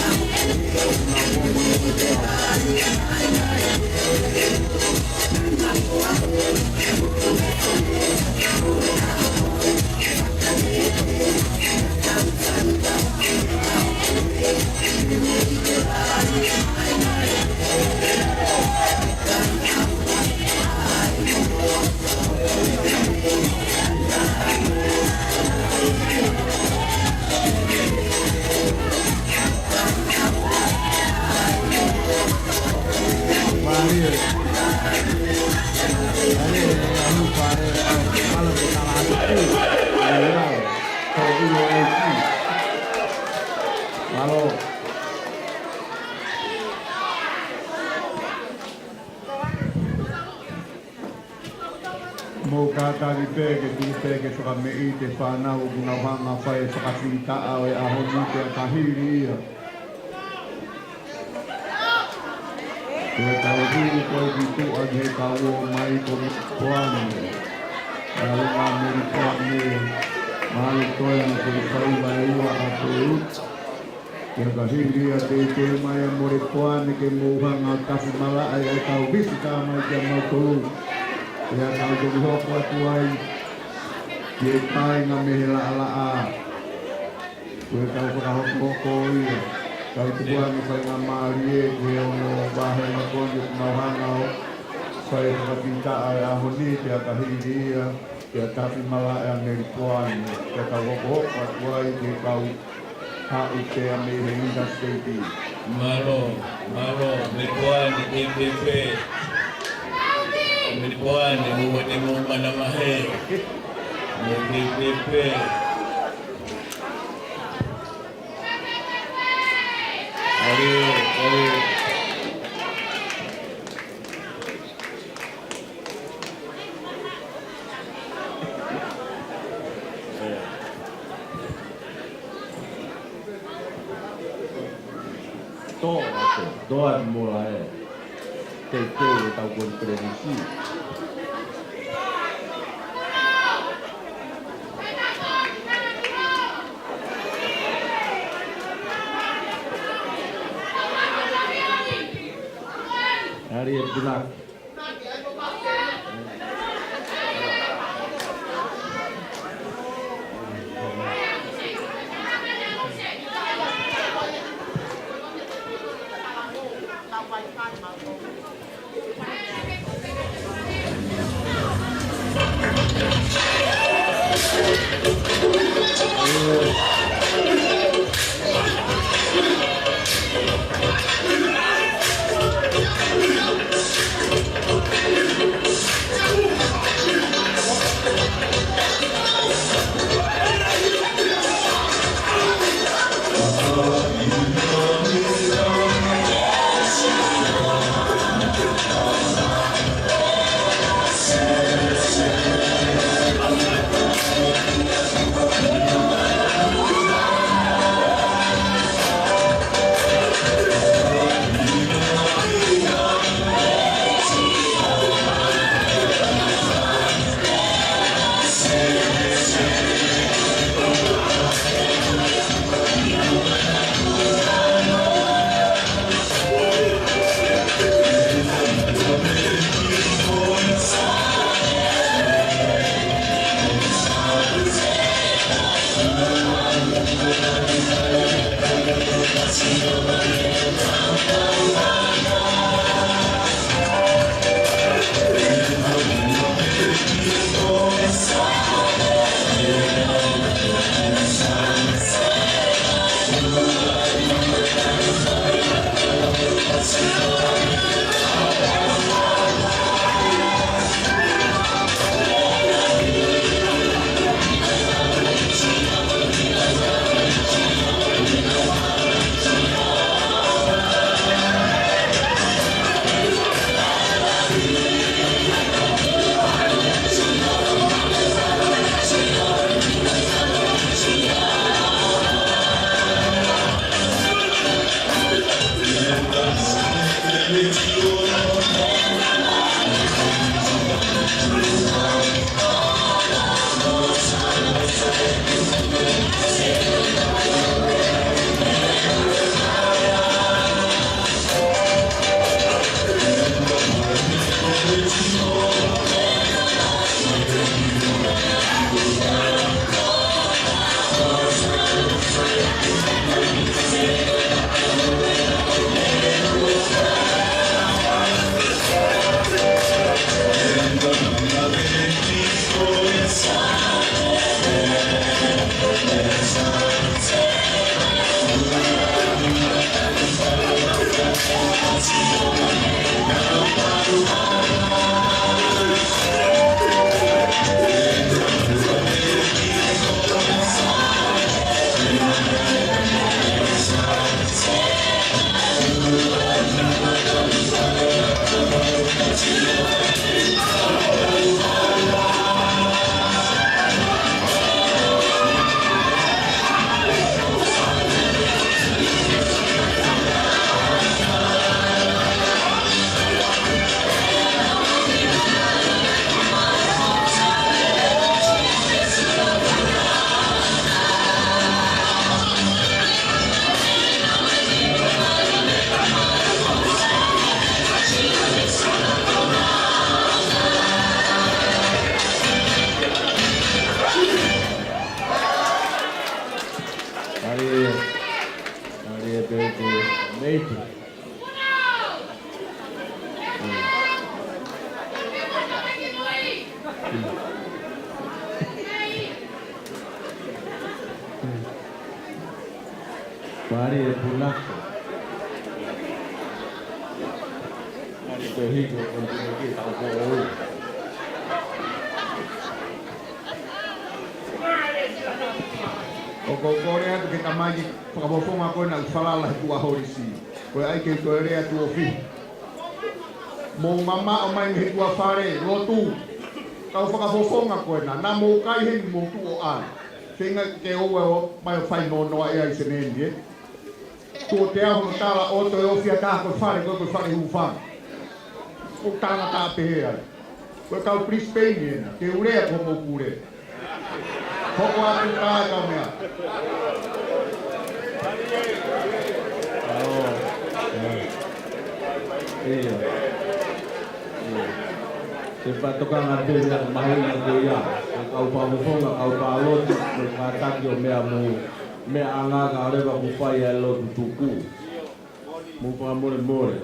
Mo kātari pēke tūpēke whakamei te whānau kuna whanga whae whakawhita au e ahoni te a Hili ia. Te tau hiri koe ki tu agi he ka ua mai ko mi poane. Alu ngā meri poane, malu koe na te whaiwa e ua a te ut. Te ka Hili ia te te mai a more poane ke mōhanga tafu mala ai ai tau visi ka mai kia mautolu. Ia kau jadi hoko atu ai, kia tai ngā mehe la ala a. Kue kau whakahoko ia, kau te buangi whai ngā maari e, kue ono wahe ngā kongi ku mauhanga o. Whai whakapita ai ahoni, kia ka Hili ia, kia tafi mala e a meri poani. Kia kau hoko atu ai, kia kau hau te a mehe inda steiti. Malo, me poani te pepe. Me poane mo te mo manamahe. Me te pepe. Ari. Doa mola e. Te tau Konifelenisi. Hari e bilang. Mama o mai he tua whare, lotu. Kau whakafofonga koe nā, nā mō kai he mō tu o ān. Whenga ke oe o mai o whai no noa ea i Senē e. Tō te aho na tāla o toi o whia tā koe whare, koe whare hu whang. O tāna tā pehe ai. Koe kau Brisbane e na, te urea ko mō kure. Hoko atu tā e kau mea. Se patokanga pēnea mahina ko ia, kau pāwhonga, kau pālotu, ka taki o mea mō, mea anganga rewa ku whai e lotu tuku. Mō pā more more.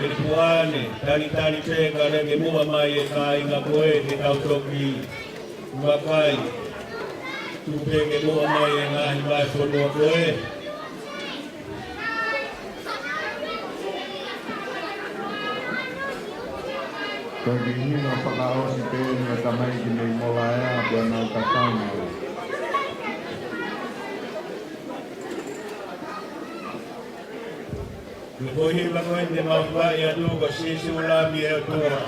Puane, tani teka rege mua mai e kai ngā koe te tau toki wakai. Tupeke mua mai e ngā hiwai whanua koe. Ko ki hino Fakatahataha tamai ki nei mola ea pia nau tatanga. Kohi lakoe te mawhai atu ko sisi ulami e tua.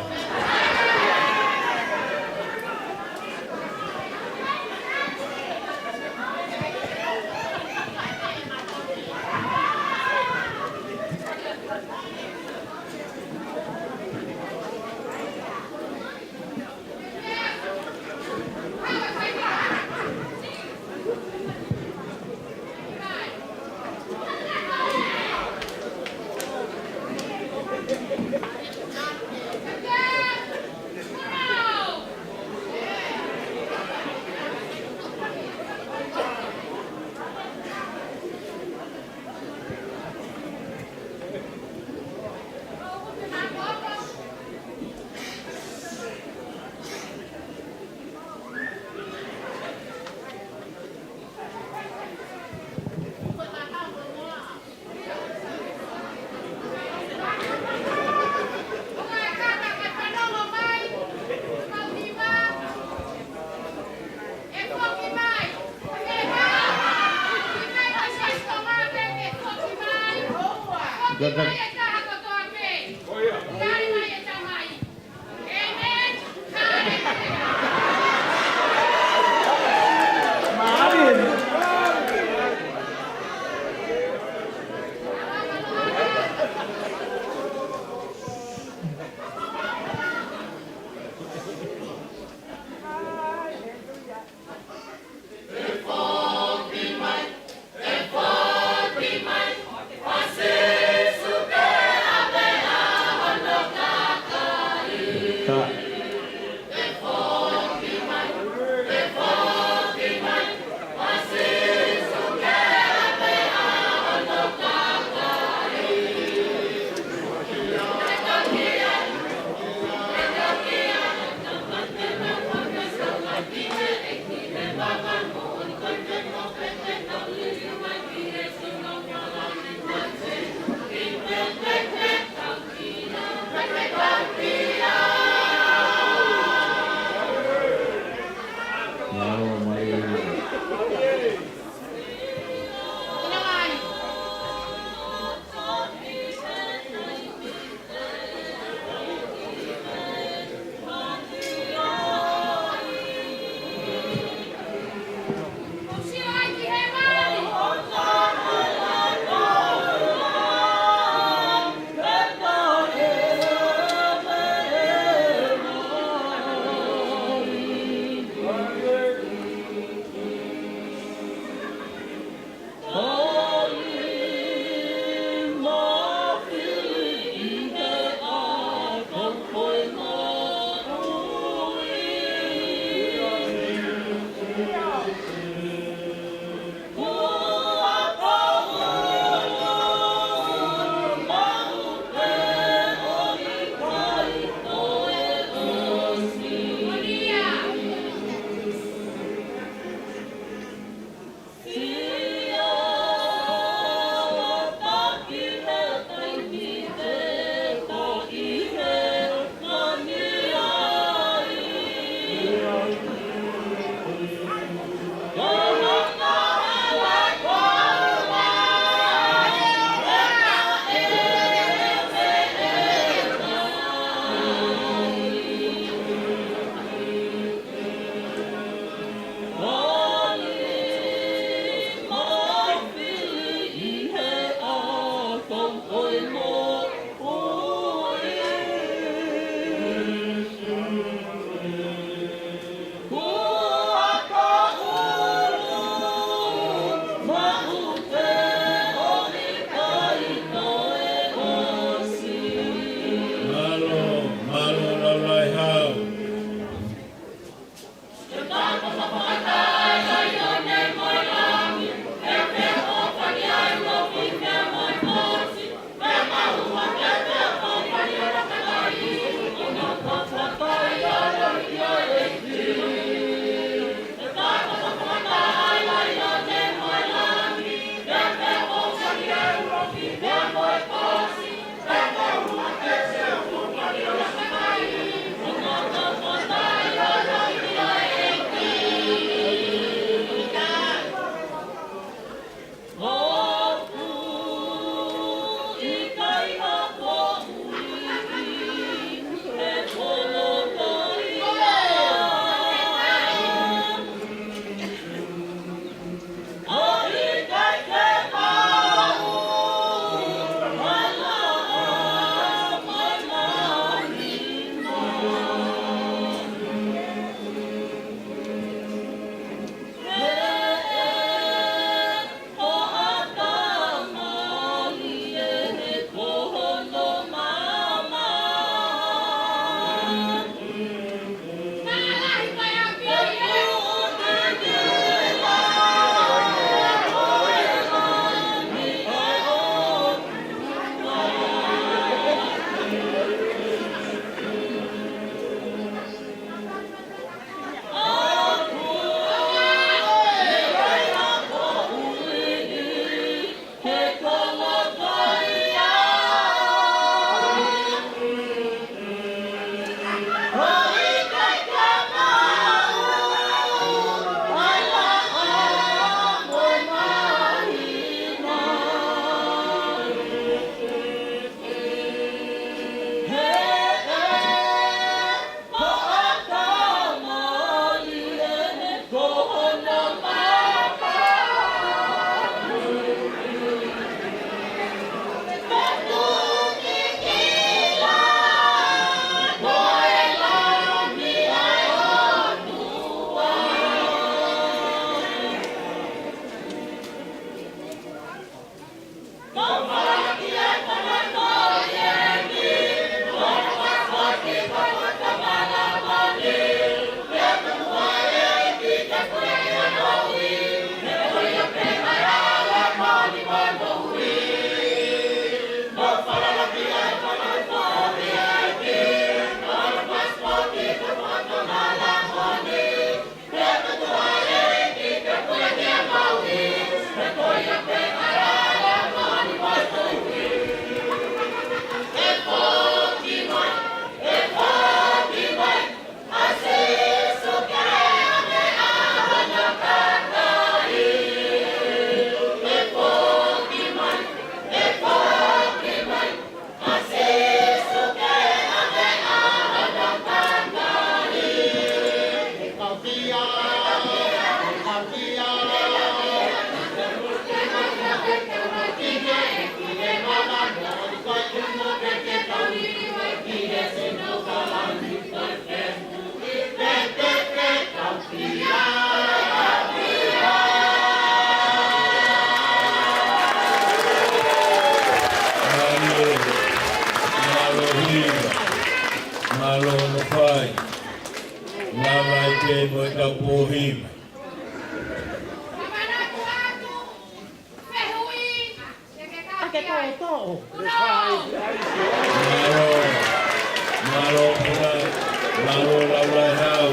Super! Navai te mo tau pohima. Malo puna, malo laulai hau,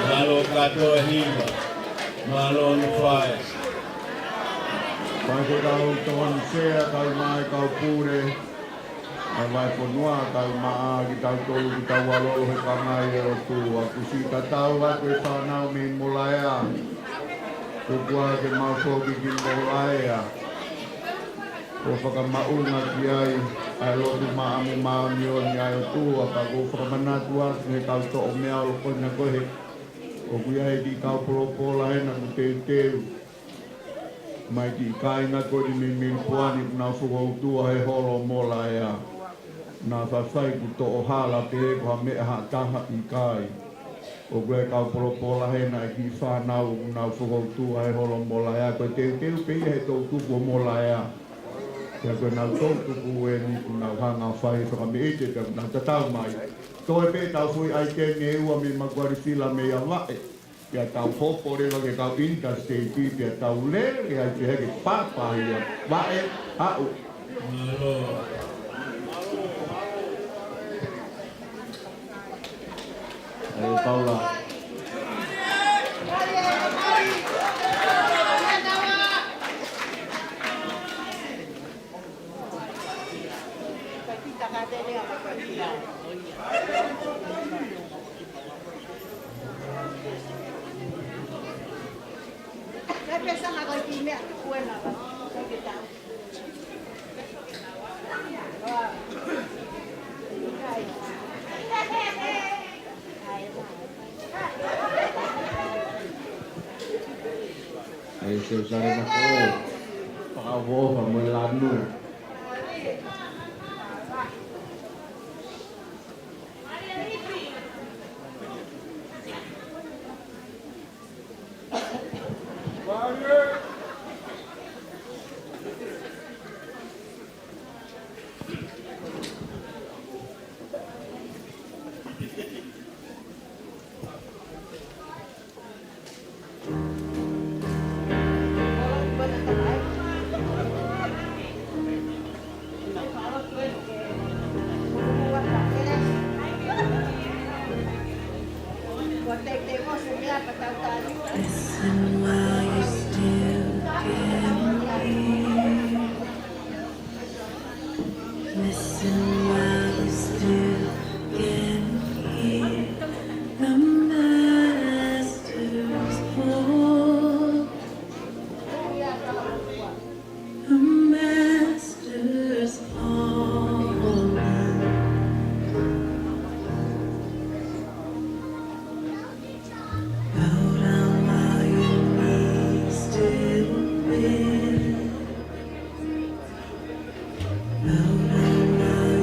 malo katoa hima, malo nufai. Pai ko tau tohon sea kau mai kau pure. Ai vai ponua kau maa ki tau tolu ki tau walo he kangai e o tu. Aku si tatau aku e whanau me molaea. Kukua ke mauso ki ki molaea. Ko whakamaunga ki ai. Ai lotu maamu maami o ni ai o tu. Apa ko whakamanatu atu he kau to o mea o kona kohe. Ko kui ai ki kau polopola hena ku te teu. Mai ki kainga kori mi milpuani na whukautua he holo mola ea. Nā whawhai ku to o hala te e koha mea ha taha i kai. O koe kau polopola hena e ki whanau nā whukautua he holo mola ea. Koe te teu pei he tau tuku o mola ea. Kia koe nau tau tuku e ni ku nau hanga whai whakame ete ka nā tatau mai. Toi pe tau fui ai tenge e ua me makuari whila me a wae. Kia tau hopo rewa ke kau interstate ki pia tau lere ke ai te heke pāpahia. Wae, au. Malo. Ai Paula. Ai se usare na ko. Pakawoha mo lanu. Listen while you still can hear. Listen while you still can hear. The Master's call. The Master's calling. Bow down while your knees still bend. Bow down while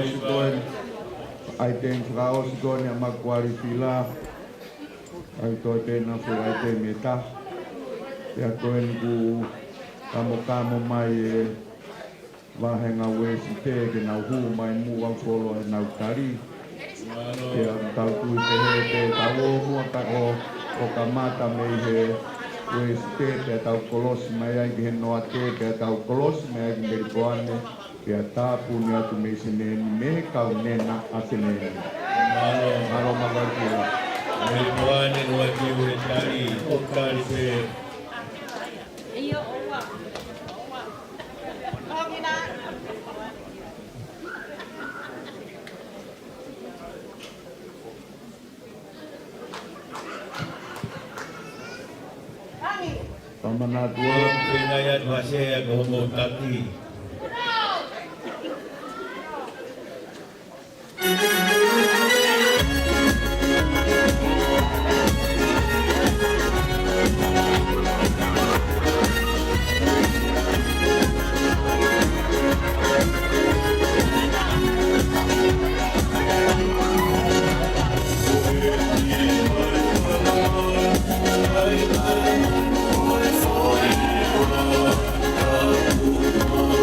Aositelelia. Ai te Aositelelia a makuari fila. Ai toi pena fila ai te meta. Ia koe niku kamo mai e wahenga wesi te ke nau hu mai mua kolo e nau tari. Ia tau tui te he te tau o mua ka o kamata mei he wesi te tau Kolosi mai ai ki he noa te tau Kolosi mai ai ki merikoane. Ia tāpu ni atu mei Senē ni me kau nena a Senē. Malo mawakila. Merikoane noa kiu he tari, o tari se. Pamanatua. Pinayat masaya gomo taki. Oh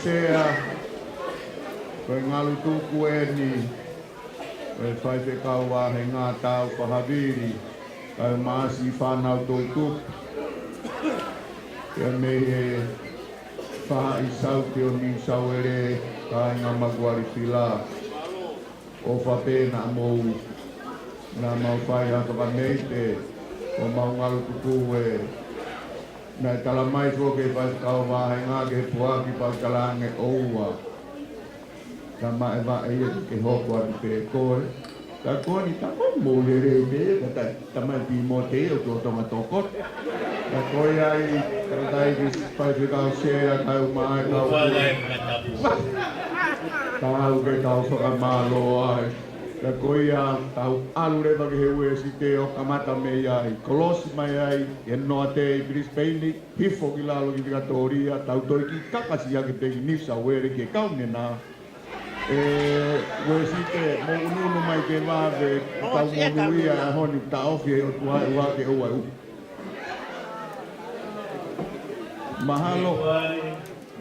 sea koe ngalu tuku e ni koe whai te kaua he ngā tau pahaviri kai maasi whanau tō tuku kia me he whaha i sau te o ni sau ere kai ngā maguari whila o whapena mou nā mau whai hata ka neite o mau ngalu tuku e nai tala mai fōke whai kau wahe ngā ke puaki pau talange oua ka mai wa e ke hoko atu pe koe ka koe ni tako mō le rei te ka tamai pi mō te o tō tonga tōkot ka koe ai ka tai ki whai kau shea kau mai kau kau ke kau whakamalo ai ka koe a tau alu rewa ke he ue si te o kamata mei ai Kolosi mai ai e noa te i Brisbane hifo ki lalo ki Victoria tau toi ki kakasi ake te ki nisa uere ki e kaune nā ue si te mo ununu mai ke wawe tau monuia a honi ta ofi e o tuai ua ke ua u mahalo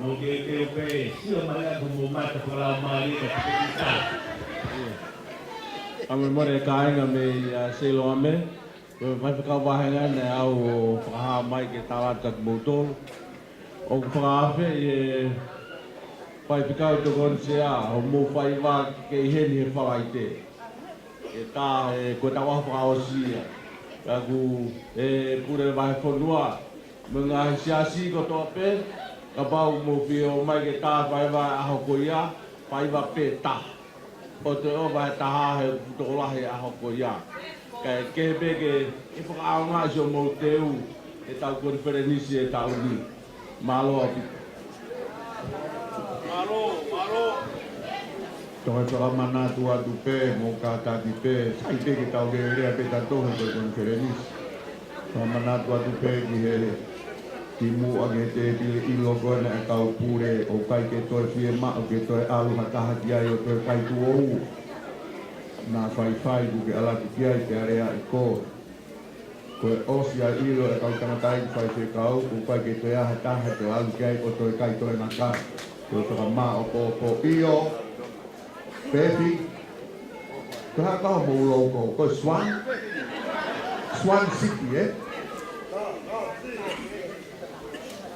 mo ke pe sio mai aku mo mata para mai ka kita ame more kāinga me selo ame mai whakau wahenga ne au whakaha mai ke tāwata ki mōtoro o whakawhawhe e whai whikau te konse a o mō whai wā ke i heni he whawai te e tā e koe tā waha whakaosia ka ku e kure wahe whonua me ngā he siasi ko toa pe ka pau mō whio mai ke tā whai wā aho ko ia whai wā pe tā o te o vai taha he tolahe a hoko ia ka ke bege e whakaao ngā sio mō te u e tau Konifelenisi e tau ni malo api malo toa whakamana tua tu pe mō kātaki pe sai te ki tau re rea pe tatohe koe Konifelenisi whakamana tua tu pe ki he ki mu ake te pile ilo koe na e kau pure o kai ke toe whie ma o ke toe alu hataha ki ai o toe kai tu ou nā whai ku ke alaki ki ai te area i koe koe osi a ilo e kau tamatai ki whai se kau o kai ke toe hataha te alu ki ai o toe kai toe na kai koe whaka ma o po io pepi koe haka ho mou loko koe Swan City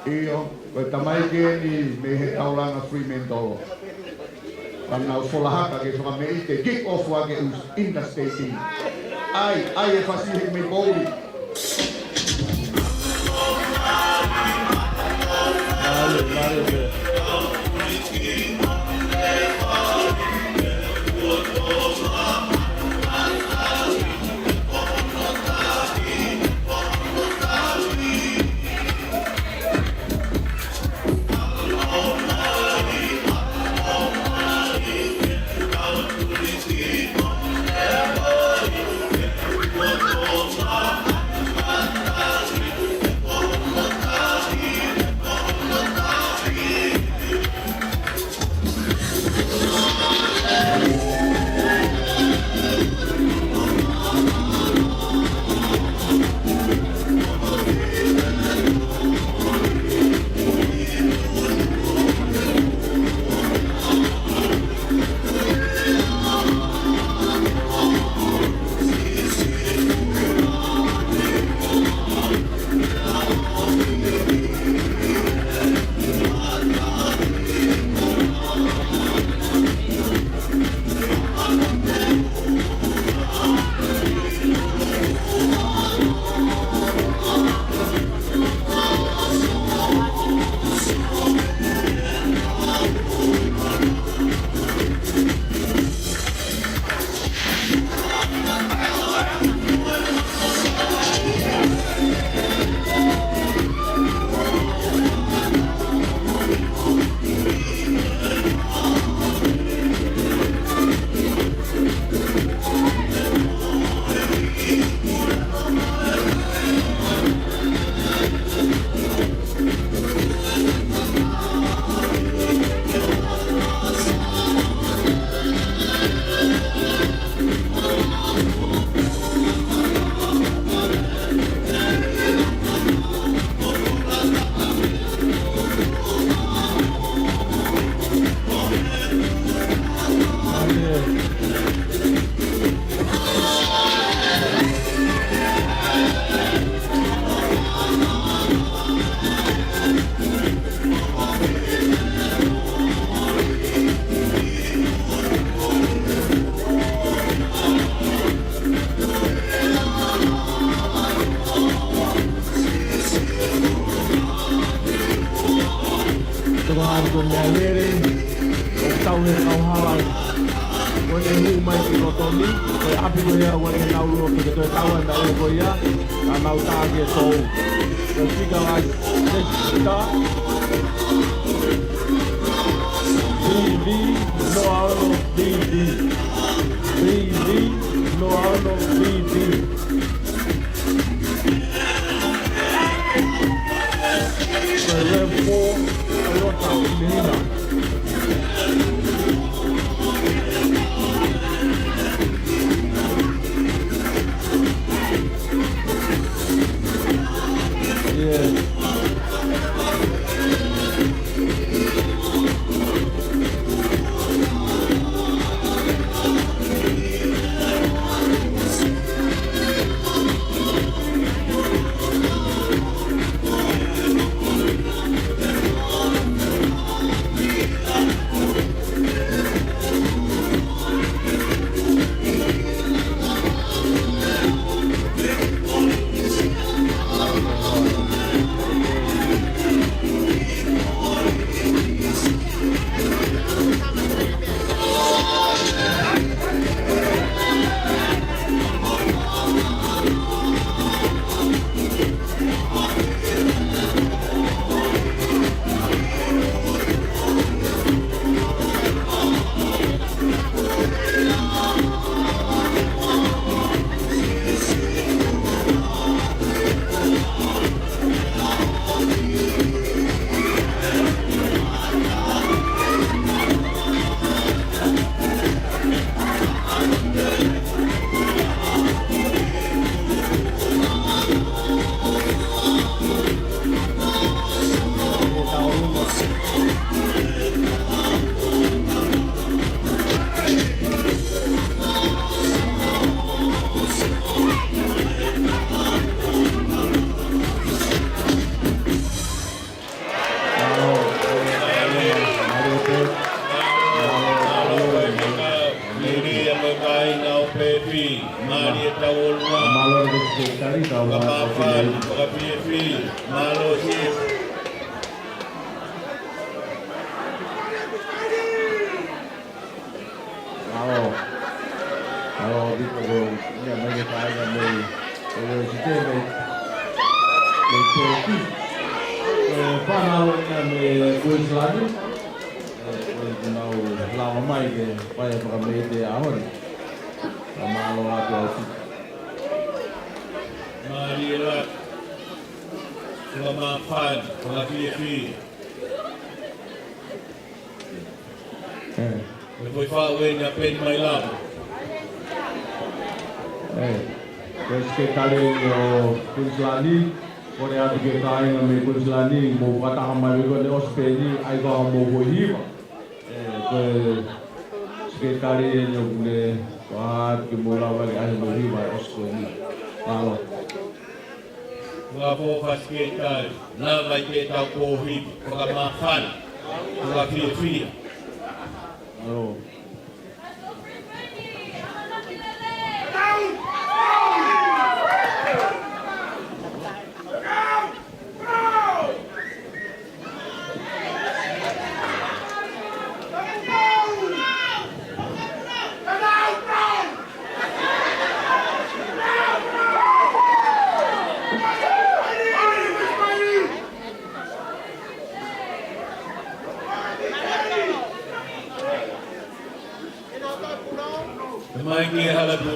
Io, koe tamai ke ni me he tauranga Fremantle. Pangau solahaka ke whakamei te kick off wake us interstate. Ai e whasihe me bouri. Tuhan ko mea here, o tau he kau halau. Kone hu mai ki rotoni, koe api ko ia wane nau rua ki koe taua na ue ko ia, ka nau tāki e tou. Koe tika lai, nesita. BB, no auno, BB. BB, no auno, BB. Koe rev 4, Toyota, Menina.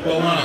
Uma,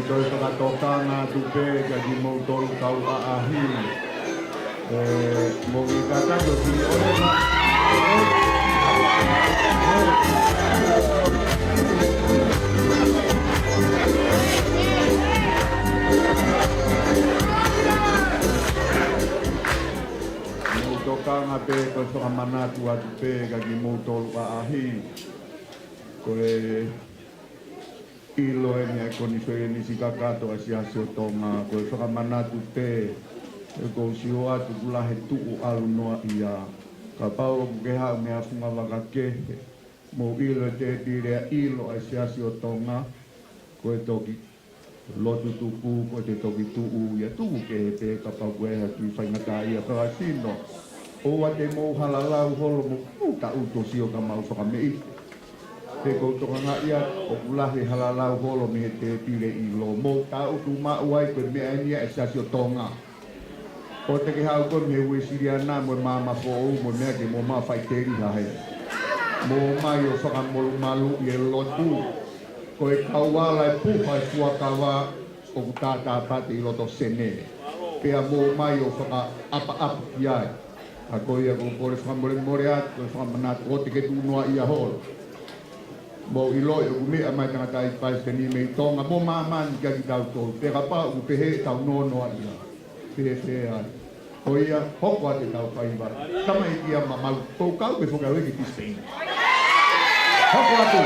Kau Fakatahataha tupe jadi mau tol kau ahi. Mau kata jadi orang. Mau toka ngape kau suka mana tua tupe jadi mau tol ahi. Kau ilo ene Konifelenisi kakato a Siasi o Tonga ko whakamana tu te e ko sio atu kulahe tuku alu noa ia ka pao ke hao mea funga waka kehe mo ilo te tirea ilo a Siasi o Tonga ko e toki lotu tuku ko te toki tuu ia tuku kehe te ka pao kweha tu whaingata ia ka sino o wa te mo halalau holo mo uta uto sio ka mau whakamei te koutonga nga ia o kulahe halalau holo me te pire i lo mo tau tu mauai koe mea enia e Siasi o Tonga o te ke hau koe me ue siriana mo mama fo ou mo mea ke mo maa whaiteri hae mo mai o whakamolu malu i e lotu koe kauala e puha e fuakawa o kutata pate i loto Senē pea mo mai o whaka apa iai a koe ia ko kore whakamore more atu koe whakamanatu o te ke tunua ia holo mo ilo e umea mai tangata i Paiseni me i Tonga mo mamani kia ki tau tolu pe kapa u pehe tau nono a ia pehe ai o ia hoko ate tau whaiwa tama i kia mamalu kou kau pe whakau eki tispein hoko atu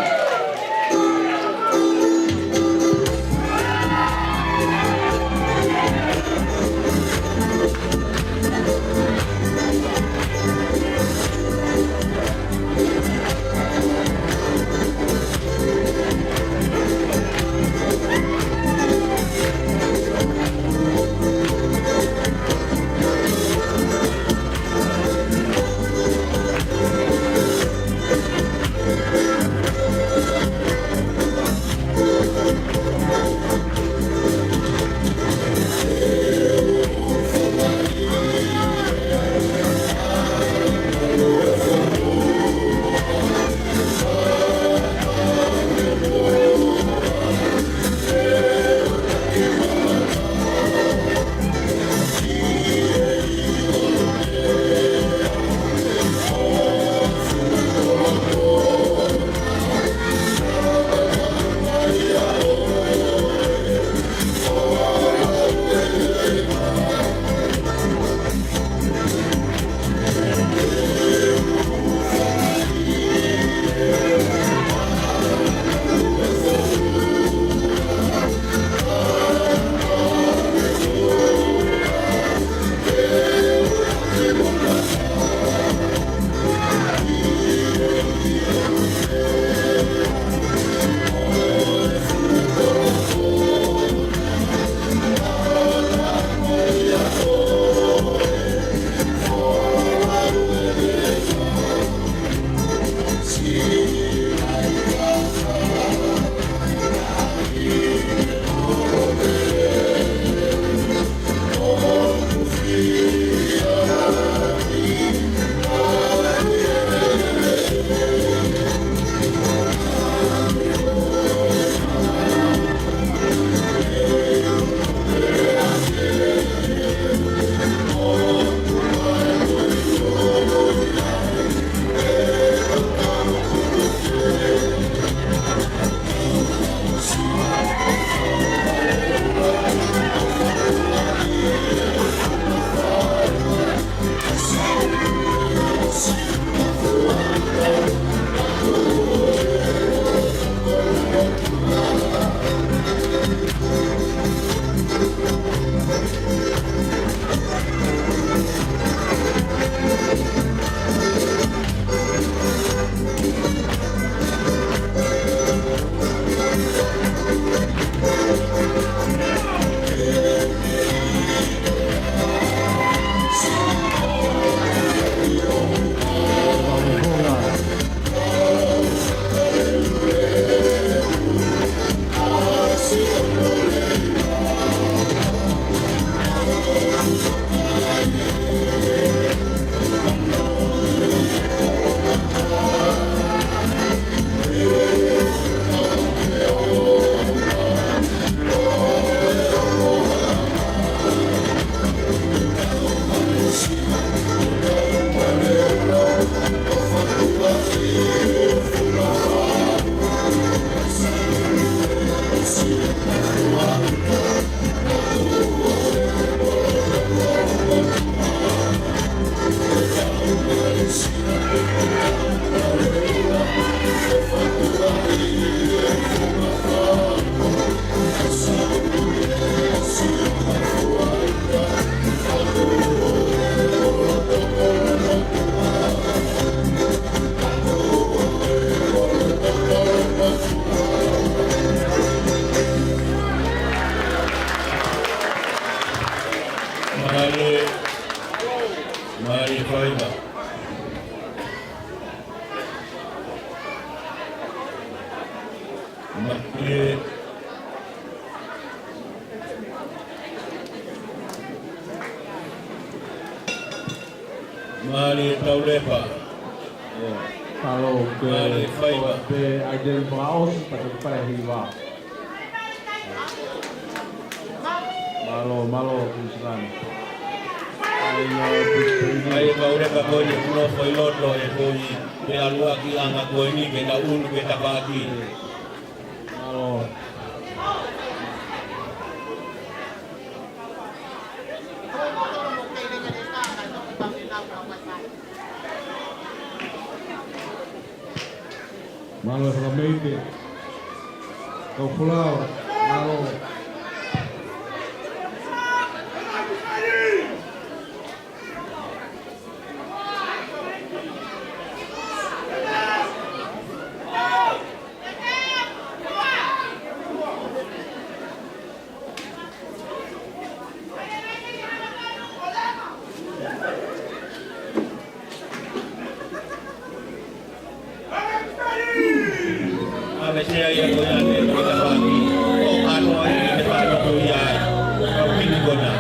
Mali tau lepa. Kalau ke agen Paus pada Hili. Malo Islam. Ai kau lepa kau ni puno foi loto e kau ni alua ki anga kau ni ke da ulu ke tabaki. Malo. Malo solamente. Kau pulau, malo. Saya yang boleh kita bagi. Oh, anu ini kita bagi ya. Kau ini guna.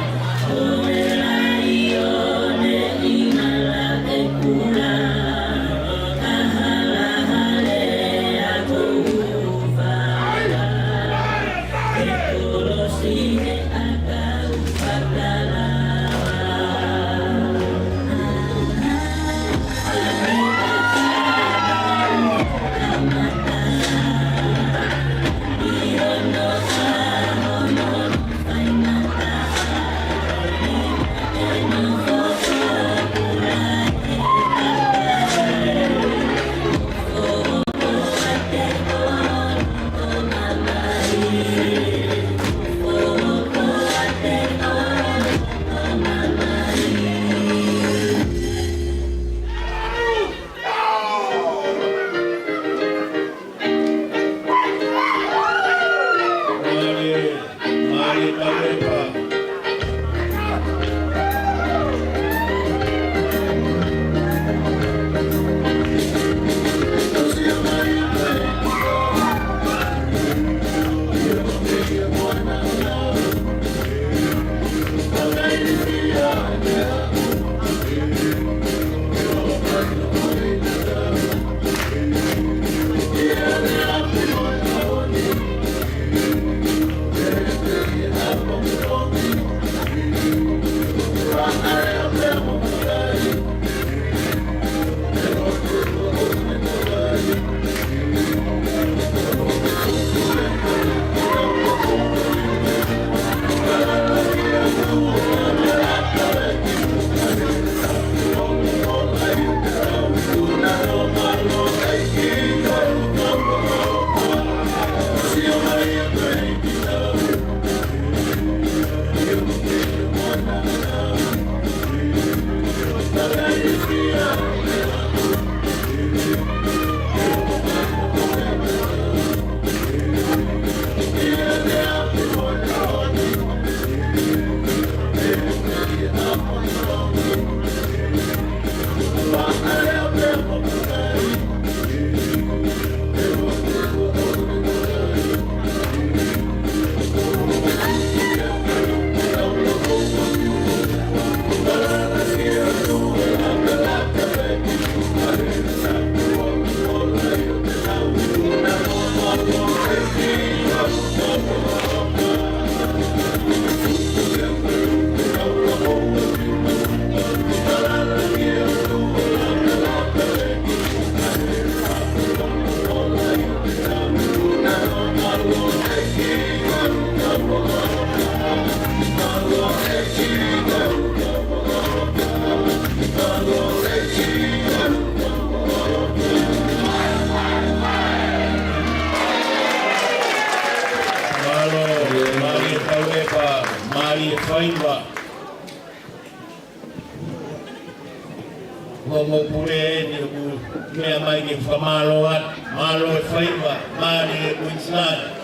Ngomong pure ni ku me mai ke famaloat malo faiba mari ku Islam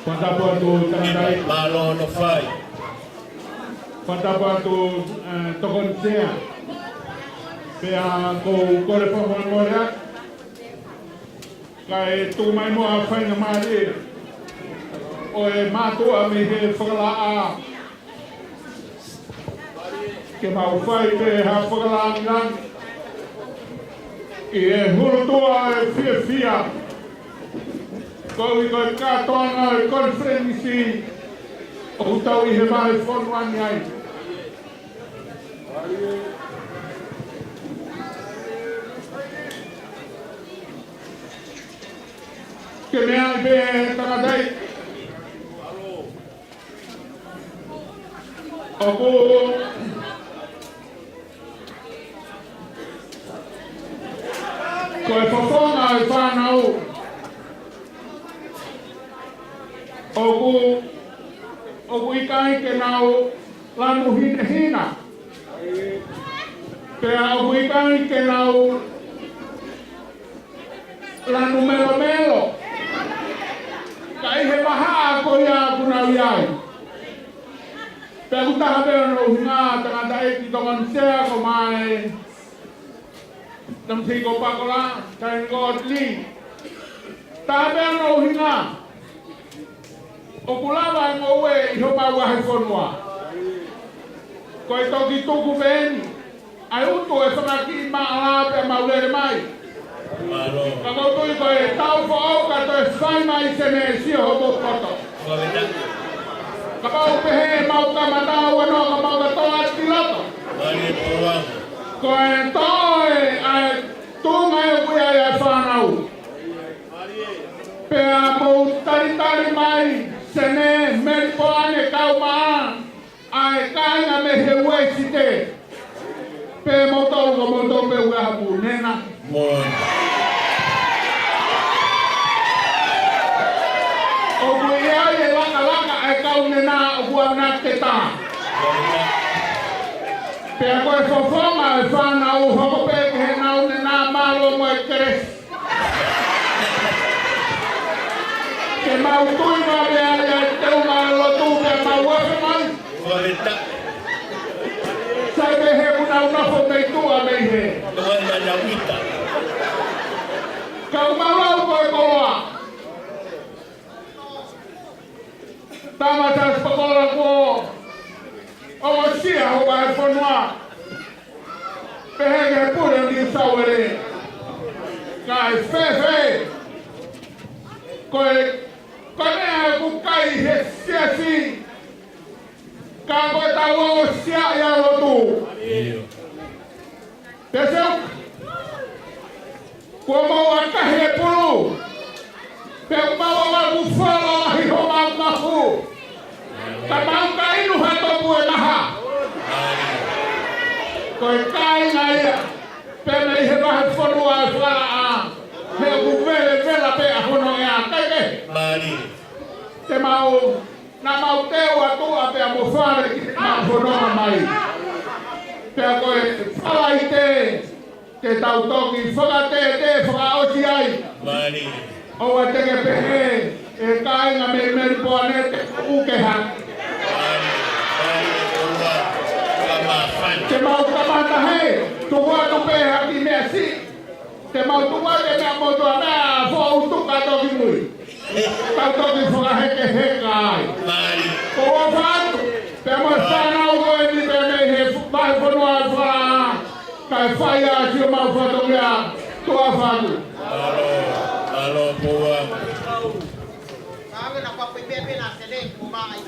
pada waktu terakhir malo no fai pada waktu tokon sea pea ko Konifelenisi Kai tu mai moa whainga maari. O e mātua me he whakalaa. Ke mau whai te ha whakalaa ngang. I e hurutua e fia fia. Ko i koe kātoanga e Konifelenisi. O tau I he mai whonuani ai. Ke mea I be tangadei. O ko e whawhonga e whanau. O ku I kai ke nau lanu hina. Pea o ku I kai ke nau lanu melo. Kai he maha ko ia kuna iai. Pea ku taha pea no hinga tangata e ki tongan sea ko mai. Nam tiko pakola, kai ngot li. Taha pea no hinga. O kulawa e ngowe I ho mau ahe whanua. Ko e toki tuku veni. Ai utu e whanaki maa pea maulere mai. Ka koutu I ko e tau whaau ka to e whai mai Senē sio hobo koto. Ka mau pehe mau ka matau ano ka mau ka toa tiloto. Ko e toi ai Tonga e kuia e whanau. Pea mau tari mai Senē Emerton e kau maa. Ai kainga me he uesite. Pea mau tau ka mau tau pe ua hapu nena. O kuia e laka e kau nena o kua na te tā. Pea koe whawhonga e whanau hokope he nau nena malo mo e keres. Ke mau tui ma mea e te unga lotu pea mau wafe mai. Sai me he unau nafo mei tua mei he. Kau malau koe koloa. Tama tas pakola ko. O sia ho ba fonwa. Pehe ke pura ni sawere. Kai fefe. Koe ku kai he siasi. Ka koe tau o sia ia lotu. Peseu. Kua mau akahi e pulu. Pea mau awaku whalo ahi ho mau mahu. Ka mau ka inu hatopu e maha. Koe kai nga ia. Pea mei he maha whanua e whala a. He ku vela pea hono e a kaike. Te mau, na mau teo atua pea mo whare ki mau hononga mai. Pea koe whala I te tau toki whakate te whakaoti ai. O a teke pehe e kāinga me meri poane te ukeha. Te mau kamata hei, tu watu peha ki mea si. Te mau tu wate mea motua mea fo utuka toki mui. Tau toki whakaheke heka ai. Ko o whatu, pe mo whanau koe ni pe me he mai whanua e whaa. Kai whai a sio mau whatu mea tua whatu. Alo, boa. Sabe na papai bebe na Senē ko mai.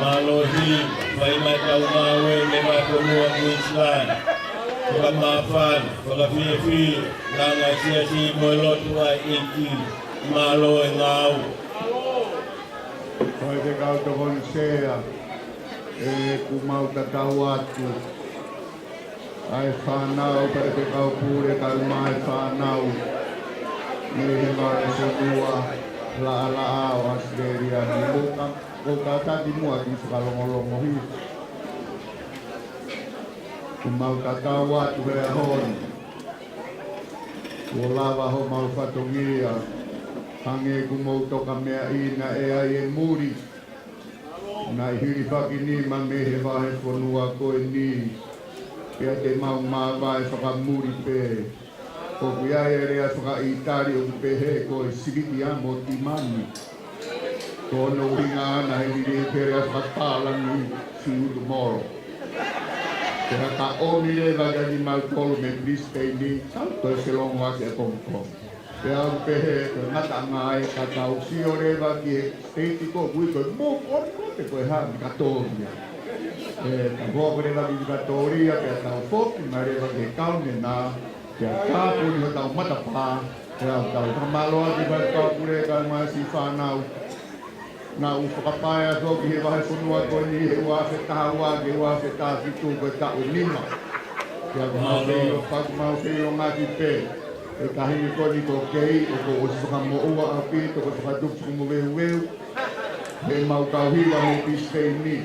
Malo Hili, vai matau mawe le matonua Queensland. Pagkamafan, pagkafifi, nanga Siasi moilotua iki, malo e ngau. Koi te kauto konsea, kumauta tau atu. Ai whanau, pare te kau pure mai whanau. Nihi ngare sonua, la ao Australia, ni muka. Kau tadi mua di sekalong-olong hi. Kumau tatawa tu bea hon. Wolawa ho mau fatongia. Hange kumau toka mea ina e ai e muri. Nai hiri whaki ni ma mehe wahe whanua koe ni. Pea te mau mawai whakamuri pe. Ko kuia e rea whaka itari o pehe koe sikiti amo timani. Hono winga ana hili pere as whakapalangi si tomorrow. Te haka omi le waga ni malkolo me Brisbane ni salto e se longo ake e kongkong. Te au pehe ko ngata ngai katau si o rewa ki e steiti ko kui koe mo korko te koe hami katoria. Ta koko rewa ki katoria pe a tau foki ma rewa ki e kaune na pe a kapu ni ho tau matapa. Te au tau kamaloa ki vai kau kure kai mai si whanau. Na whakapaya so ki he wahe whanua koe ni he wawhetaha wake wawhetaha fitu koe tau lima. Kia mau whio ngāti pē. E kahingi koe ni ko kei o ko o saka mo ua a pi to ko saka dupsu mo weu weu. He mau kau hiwa mo Brisbane ni.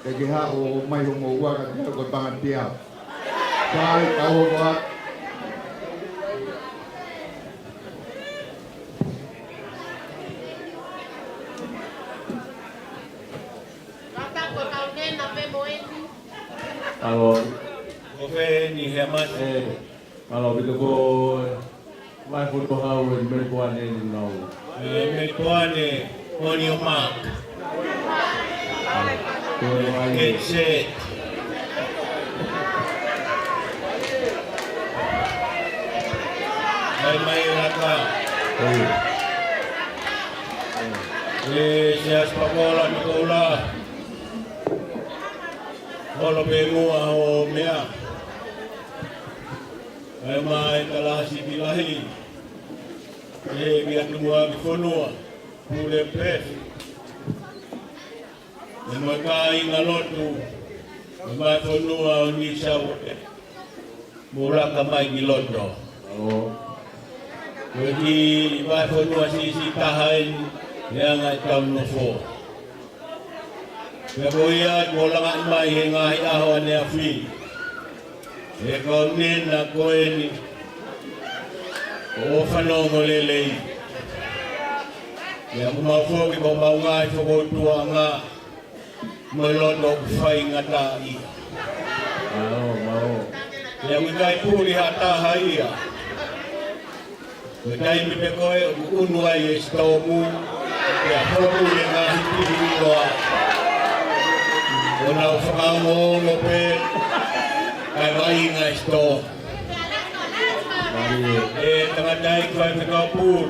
E ke ha o mai ho mo ua ka tia koe panga tia. Kai kau ho koa. Alo. Kofe ni hemat. Alo bito ko mai foto hau merkuane ni nau. Merkuane on your mark. Get set. Mai raka. Siasi pakola nikola. Holo bengua o mea. Mai kalasi bilahi. Biar tumua bifonua. Pule pes. Makai ngalotu. Mai fonua oni sawote. Mula kamai gilondo. Jadi mai fonua sisi tahain yang ngacam nufo. Kagoya bolang mai hengai ahawan ya fi. Ekonin ako ni Api-Ko-Fanongo-Lelei. Ya kumafo ki bawngai fo tua nga melodok fai ngatai. Mau. Ya mikai puli hata haia. Mikai mipekoi unwai stomu. Ya foku yang ahiti doa. Ona ufango ngope. Kai vai nga sto. Tengah naik vai pekapur.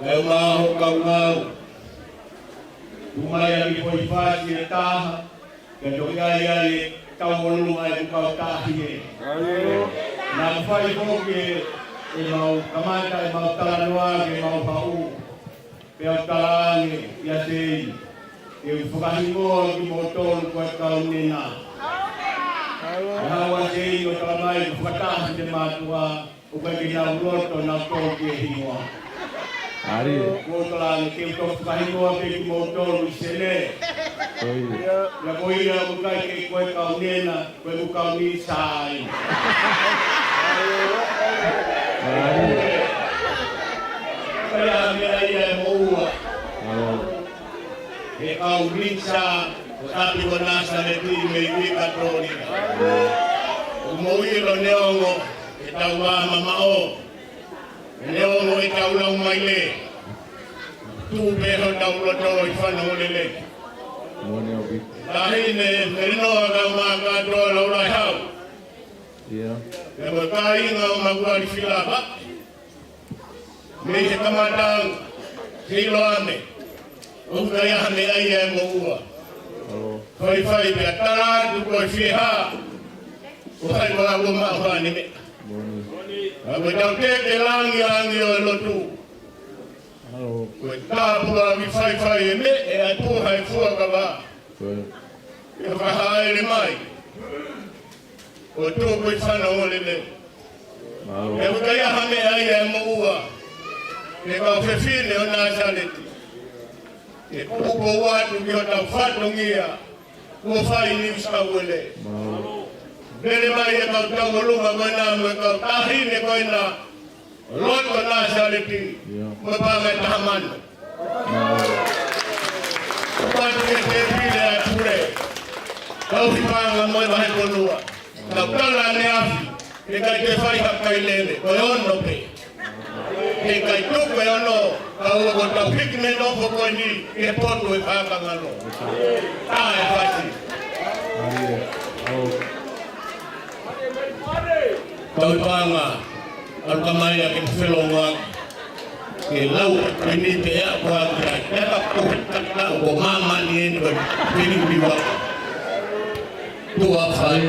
Kau mahu kau ngau. Umay ang ipoifas ni taha. Kadogaya ni kau mulungan kau tahi. Nagfai ko ke mau kamata mau talanwa ke mau pau. Pero talangi yasi. Yung fukahingo ki motor ko Kalauni na. Hawa sei o talamai Fakatahataha de matua o paginaulot na toke hiwa. Ari. Ko talang ki to fukahingo ki motor Senē. La koia ko kai ki ko Kalauni na ko Kalauni sai. Ari. Kaya mera mo. Kau bisa, tapi nasa leti may katronika. Umuwi lo neongo, itaw mamao. Neongo itaw lang maile. Tubero daw lo to Api-Ko-Fanongo-Lelei. Dahil merino ang mga kadro laulayaw. Kaya magkain ang magwari sila ba? May kamatang siloane. Ugaya ni ayah mua. Koi fai biatara tu koi fiha. Koi bawa rumah ni. Aku jauh ke langi lotu. Koi tapu abi fai me. Aku hai fua kaba. Kau hai lemai. Otu koi Api-Ko-Fanongo-Lelei. Kau kaya hame ayah mua. Kau fefine ona saleti. Kubo watu kiota fatungia kufai ni msawele bele mai ka tangoluma bana me ka tahine ko ina loto na saliti mabanga taman patu ke pile apure kau hipanga mo ba ko lua ka kala ne afi ke ka te fai hakailele ko ono pe ke ka tu ko ono kau ko ta pikme no ko ni ke poto e panga ngalo ai fasi kau panga al kamaya ke felonga ke lau ini pe apa ya ka ko mama ni ko ini biwa tua fai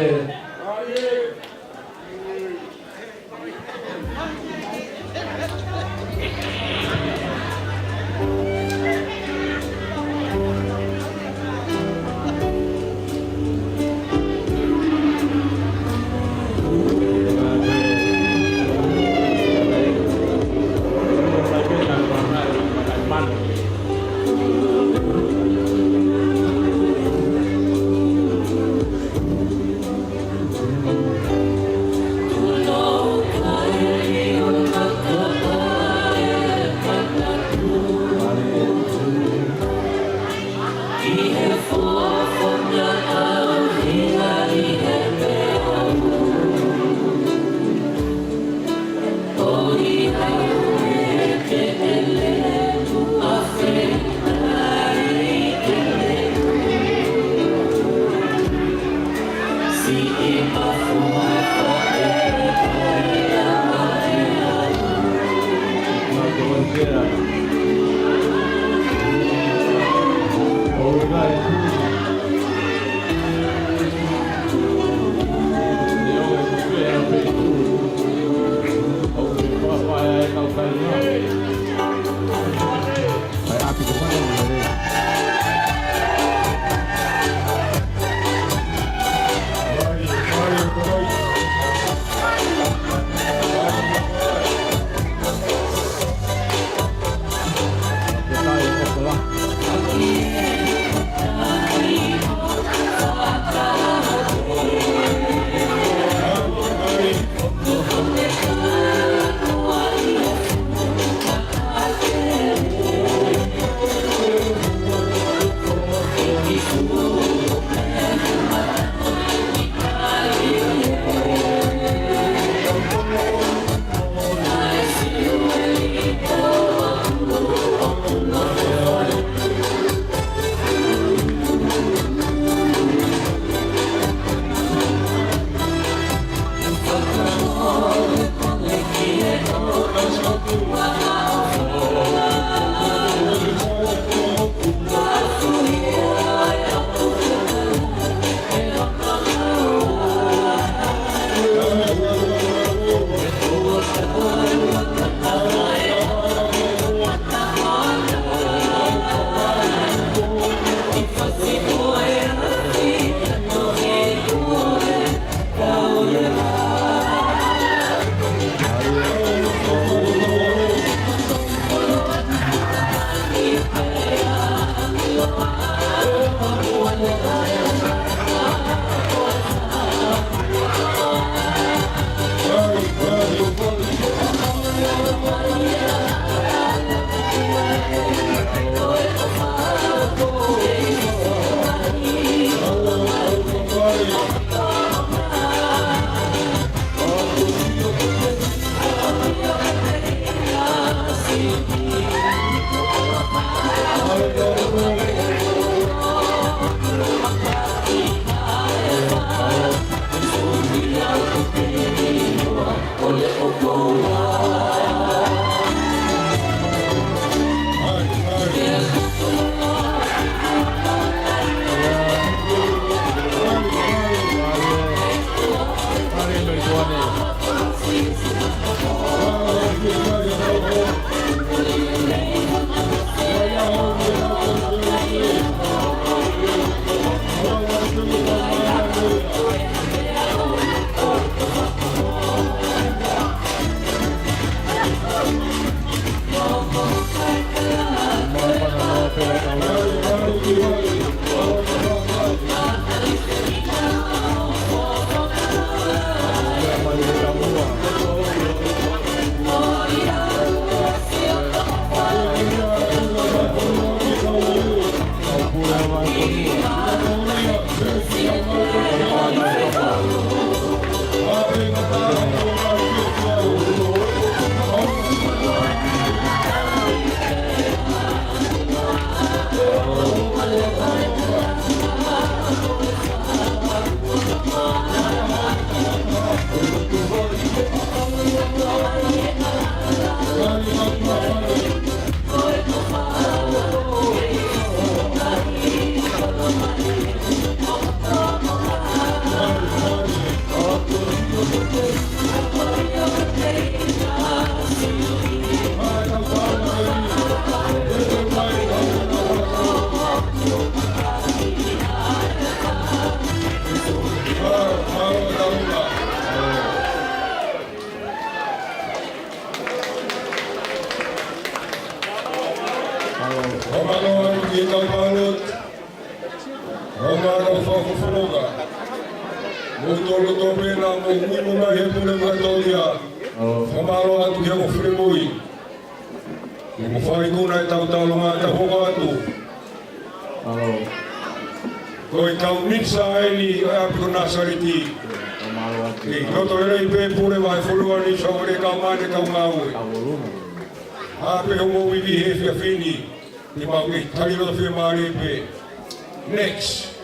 Omano kita balut. Omano Fakatahataha. Muto pena muna hepuna ngatolia. Omano atu dia mo fremoi. Mo fai kuna tau mata hokatu. Koi kau mitsa eli Api-Ko-Fanongo-Lelei. Noto elei pe pure vai fulua ni sobre kamane kau ngawe. Ape homo vivi hefia fini. Ni mau ki talilo fi mari pe. Next.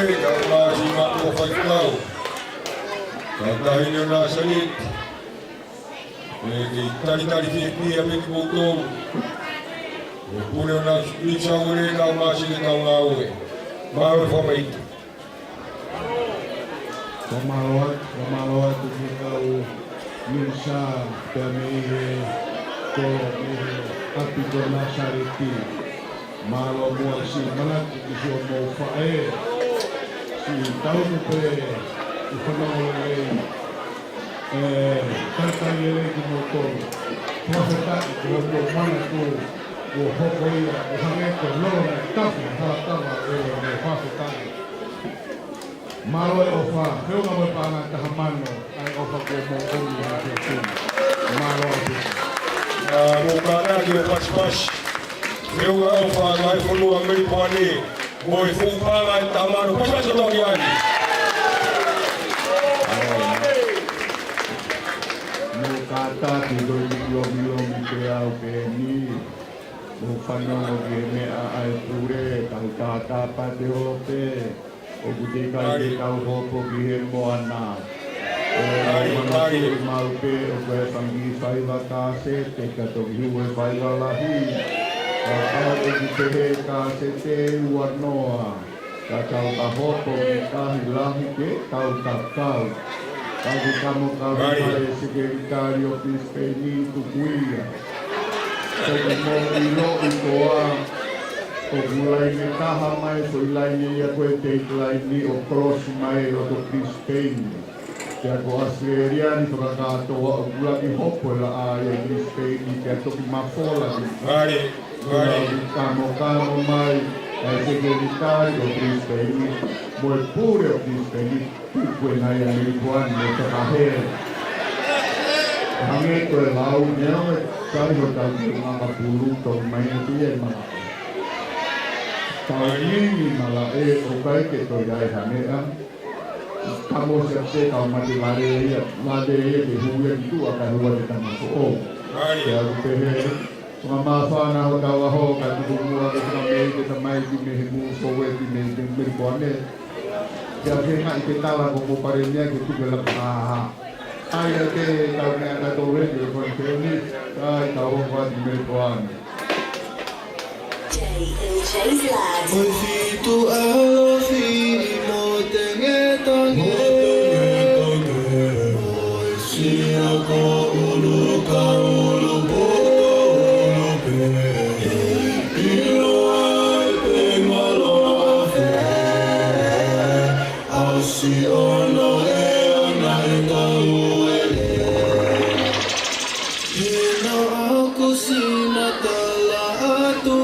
Kalauni Mako Fakatau. Katahin na salit. Tali-tali Filipina Mikbutong. Puno na lisang uli na masih na ngawe. Mahal pamait. Kamalawat ikaw minsa pamihe ko Api-Ko-Fanongo-Lelei. Malo mo si Malat iso mo fae. Si tao mo pe Api-Ko-Fanongo-Lelei. Tantangyele kimoto. Profeta ko mana ko o hokoia o hangeto lona tafi halatawa o me fakata. Malo e ofa, eu não vou pagar a mano, aí ofa como o meu aqui. Malo e Mukana di pas-pas. Eu ofa ngai fulu Amerikani. Boy fungpanga tamano pas-pas to yan. Mukata di doi mikreau ke ni. Mufanongo ke me ai pure tata pate ope. O butika ke kau hopo ki moana. Mari maupe o ke pangi faiva kase te kato hiwe faiva lahi. Kau ke te kase te uanoa. Kau ka hopo ki kahi lahi ke kau kakau. Kau ke kamo kau ke sekretario Pispeni tukuia. Kau ke mo ilo ikoa. O mulai ni taha mai so ilai ni ia koe te ilai ni o krosi mai o to Brisbane. Kia ko Australiani whakakatoa o mulaki hopo la a ia Brisbane kia toki mafola ni. Kamo mai e sekretari o Brisbane. Moe pure o Brisbane tukue nai a Amerikani me takahere. Hange koe lau neo e kai ho tau ki ngaka pulu toki mai e pia mga. Tawanini mala e o kai ke to yai hanea. Kamo se kau mati lade ke huye tu akai huwa te tamako o. Ke alu pehe. Mama whana ho tawa ho ka tuku mua ke tama mei ke tamai ki mehe muso we ki mehe ke Amerikane. Ke alu nga i ke tala ko mo pare nia ke tuku la paha. Ai a ke tau nea na tau reki o Konifelenisi. Ai tau ho kwa ki Amerikane. Oi fitu alofi mo tengetange Oi siako ulu ka ulu boko ulu pe Ilo ai pe malo afe Asi ono e ona e ka uele Hina aku sinatala atu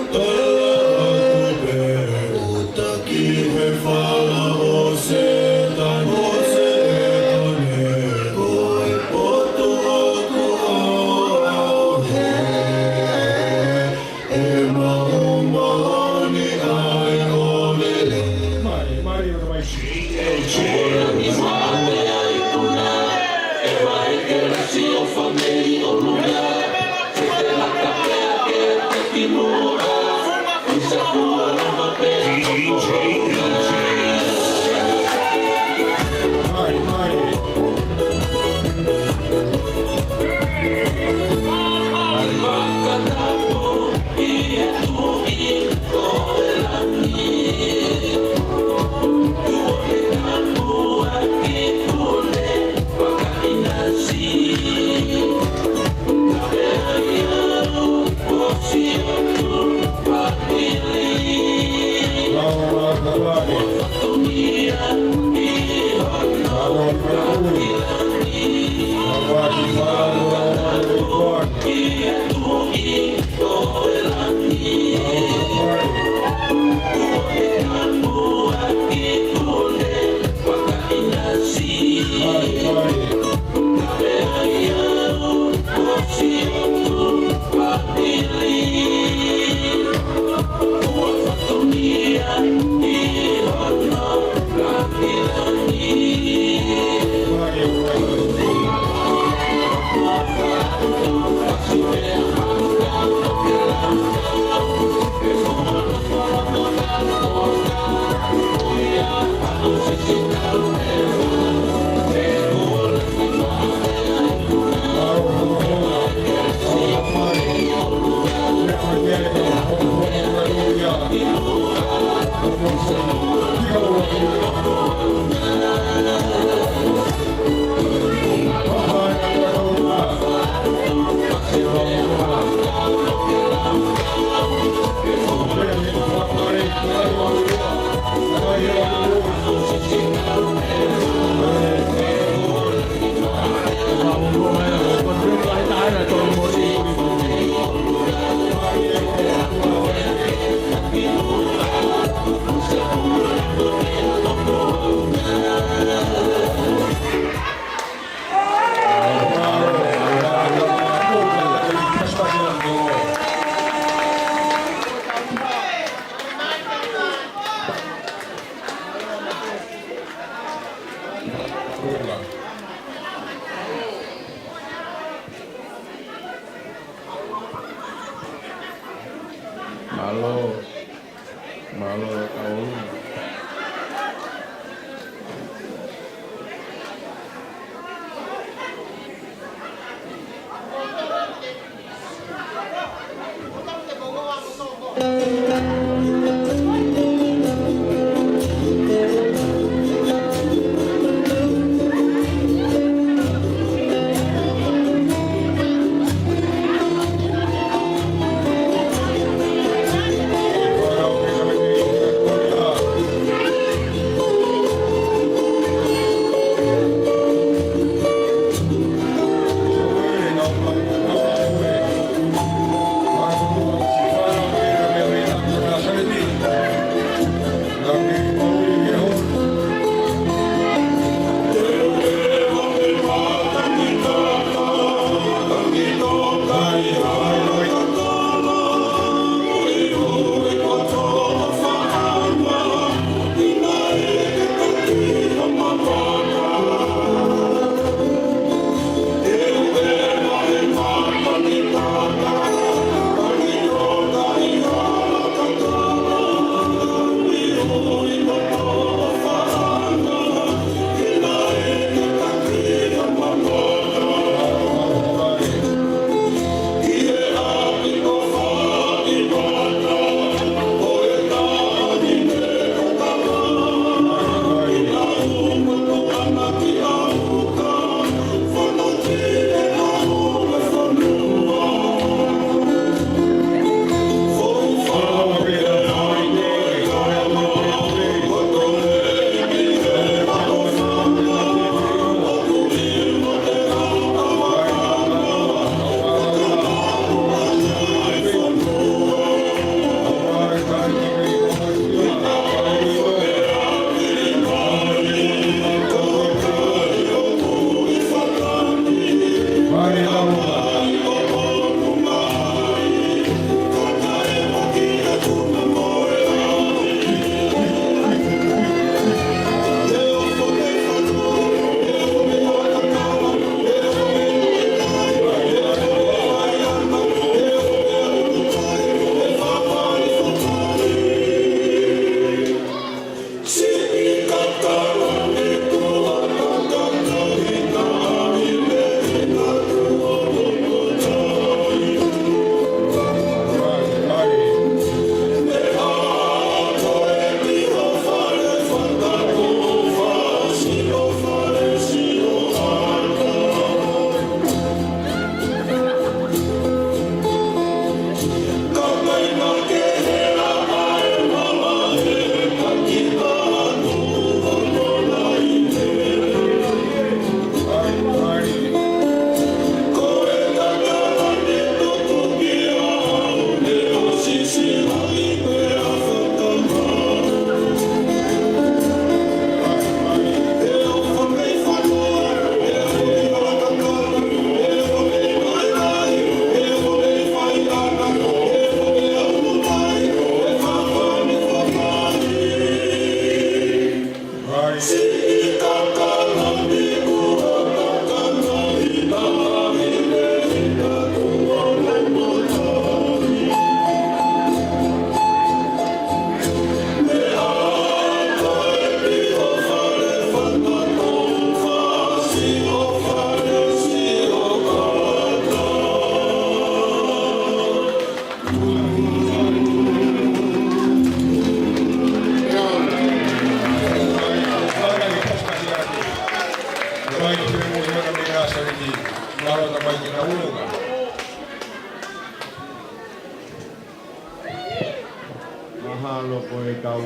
mahalo ko e kau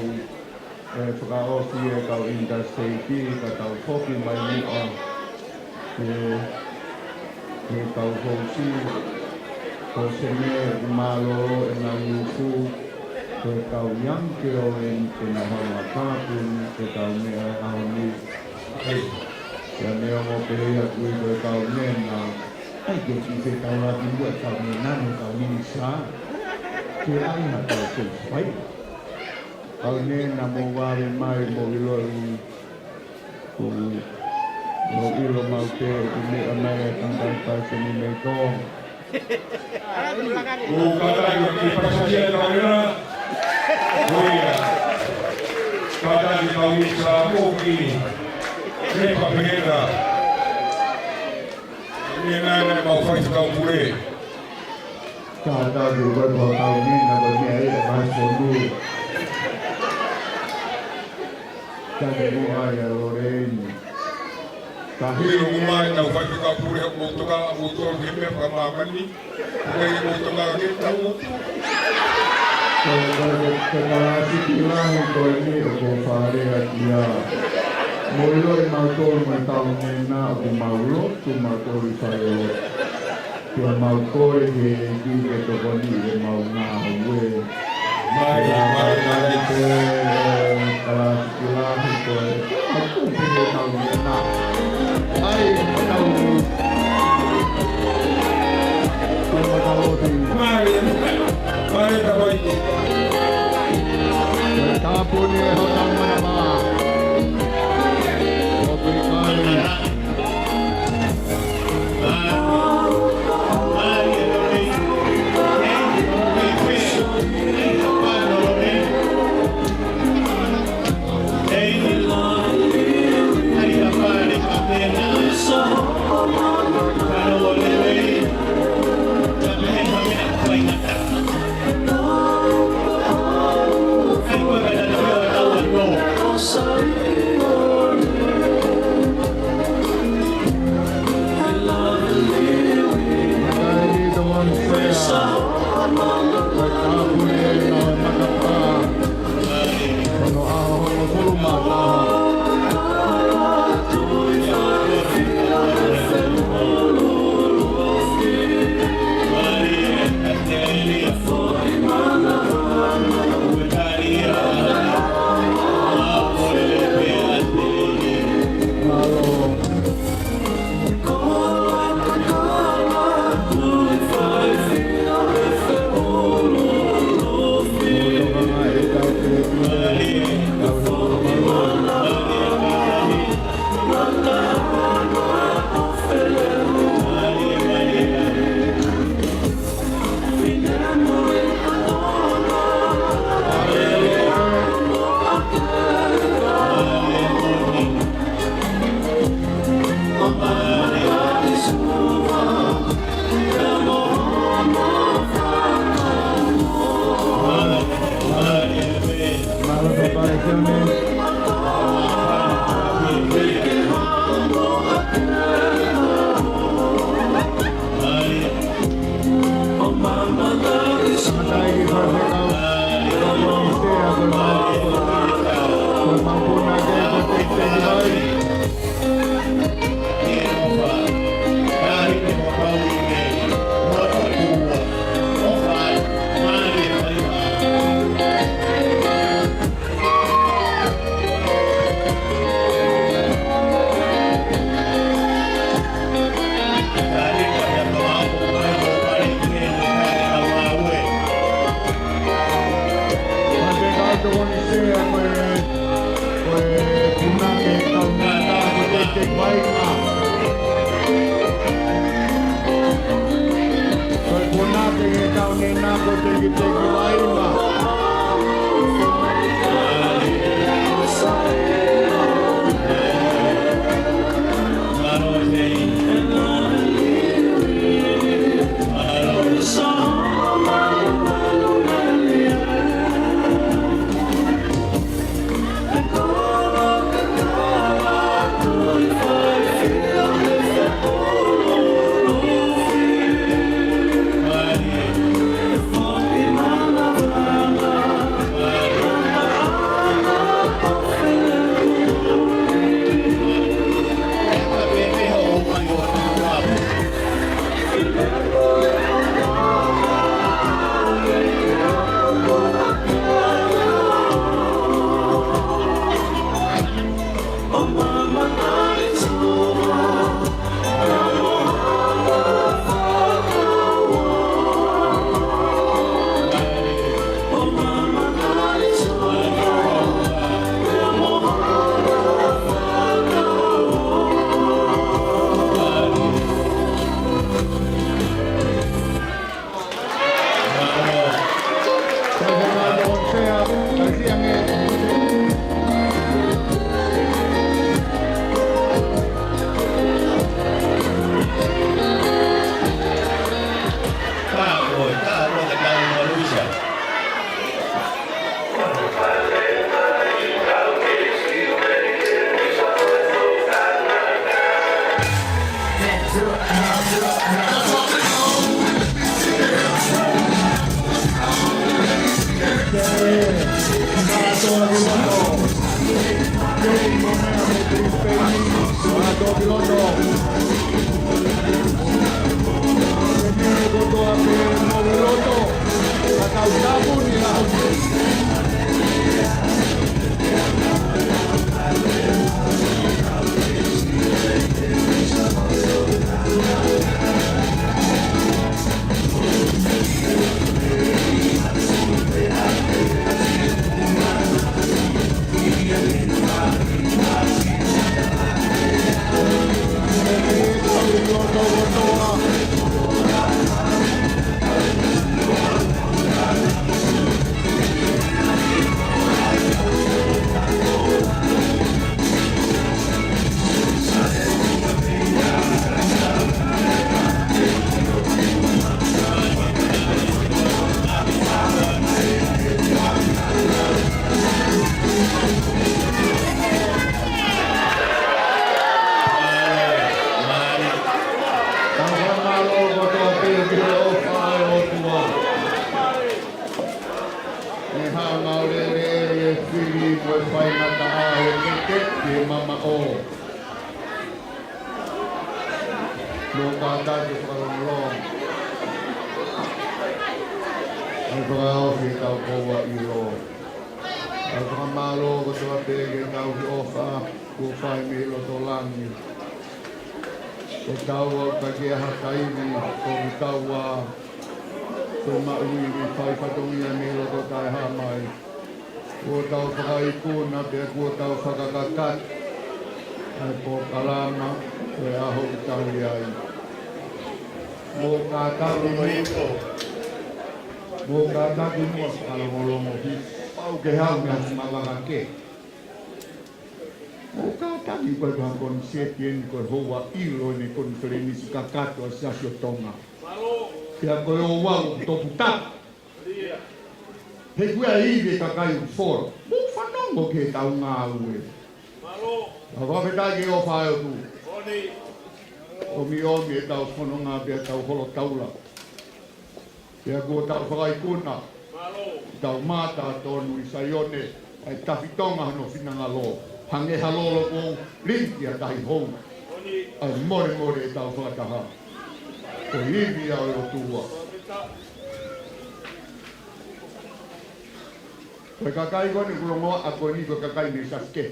whakaofi e kau interstate ka tau whoki mai mua e kau hosi ko Senē malo e ngā yuku e kau yanke o e nga hama kāpun e kau mea ahoni e mea mo perea kui ko e kau nena ai ke ki se kau rati mua e kau nena kau nini sa ke ai ha kau se whai kau nena mo wāre mai mo iloi mo ilo mau te i mea mai e kantai se ni mei tōng Kadang di persaksian kamera, Buya, kadang di kami samuki, lepa benda. Ini nana mau fai kau pule. Kadang di beberapa tahun ini nak berniaga mas Hono. Kadang buah ya Loren. Hili rumah yang fai kau pule untuk kau untuk hidup kemakan ni. Kaya untuk kau kita Kolosi bilang itu ini aku fare dia. Mulu mautol matau nena aku maulo tu mautol saya. Dia mautol di itu boni dia mau ngawe. Mari ke kolosi bilang itu aku pilih tahu nena. Ai tahu. Mari tahu itu. Tapon ni Hono mana? Kopi kali. Iloinen Konifelenisi kakatua Siasi Tonga. Ja koe o wau topu tak. He kuia hivi kakai foro. Fanongo ke tau ngā ue. A wawhetai ke o whae o tu. O mi e tau whanonga pia tau holo taula. Pia kua tau whakai kuna. Tau mata tonu i saione. Ai tafitonga hano whinanga lo. Hange halolo ko rintia tahi hou. Ai more e tau Fakatahataha. Ko hivi au o tua. Koe kakai koni kurongoa a koe ni koe kakai me saske.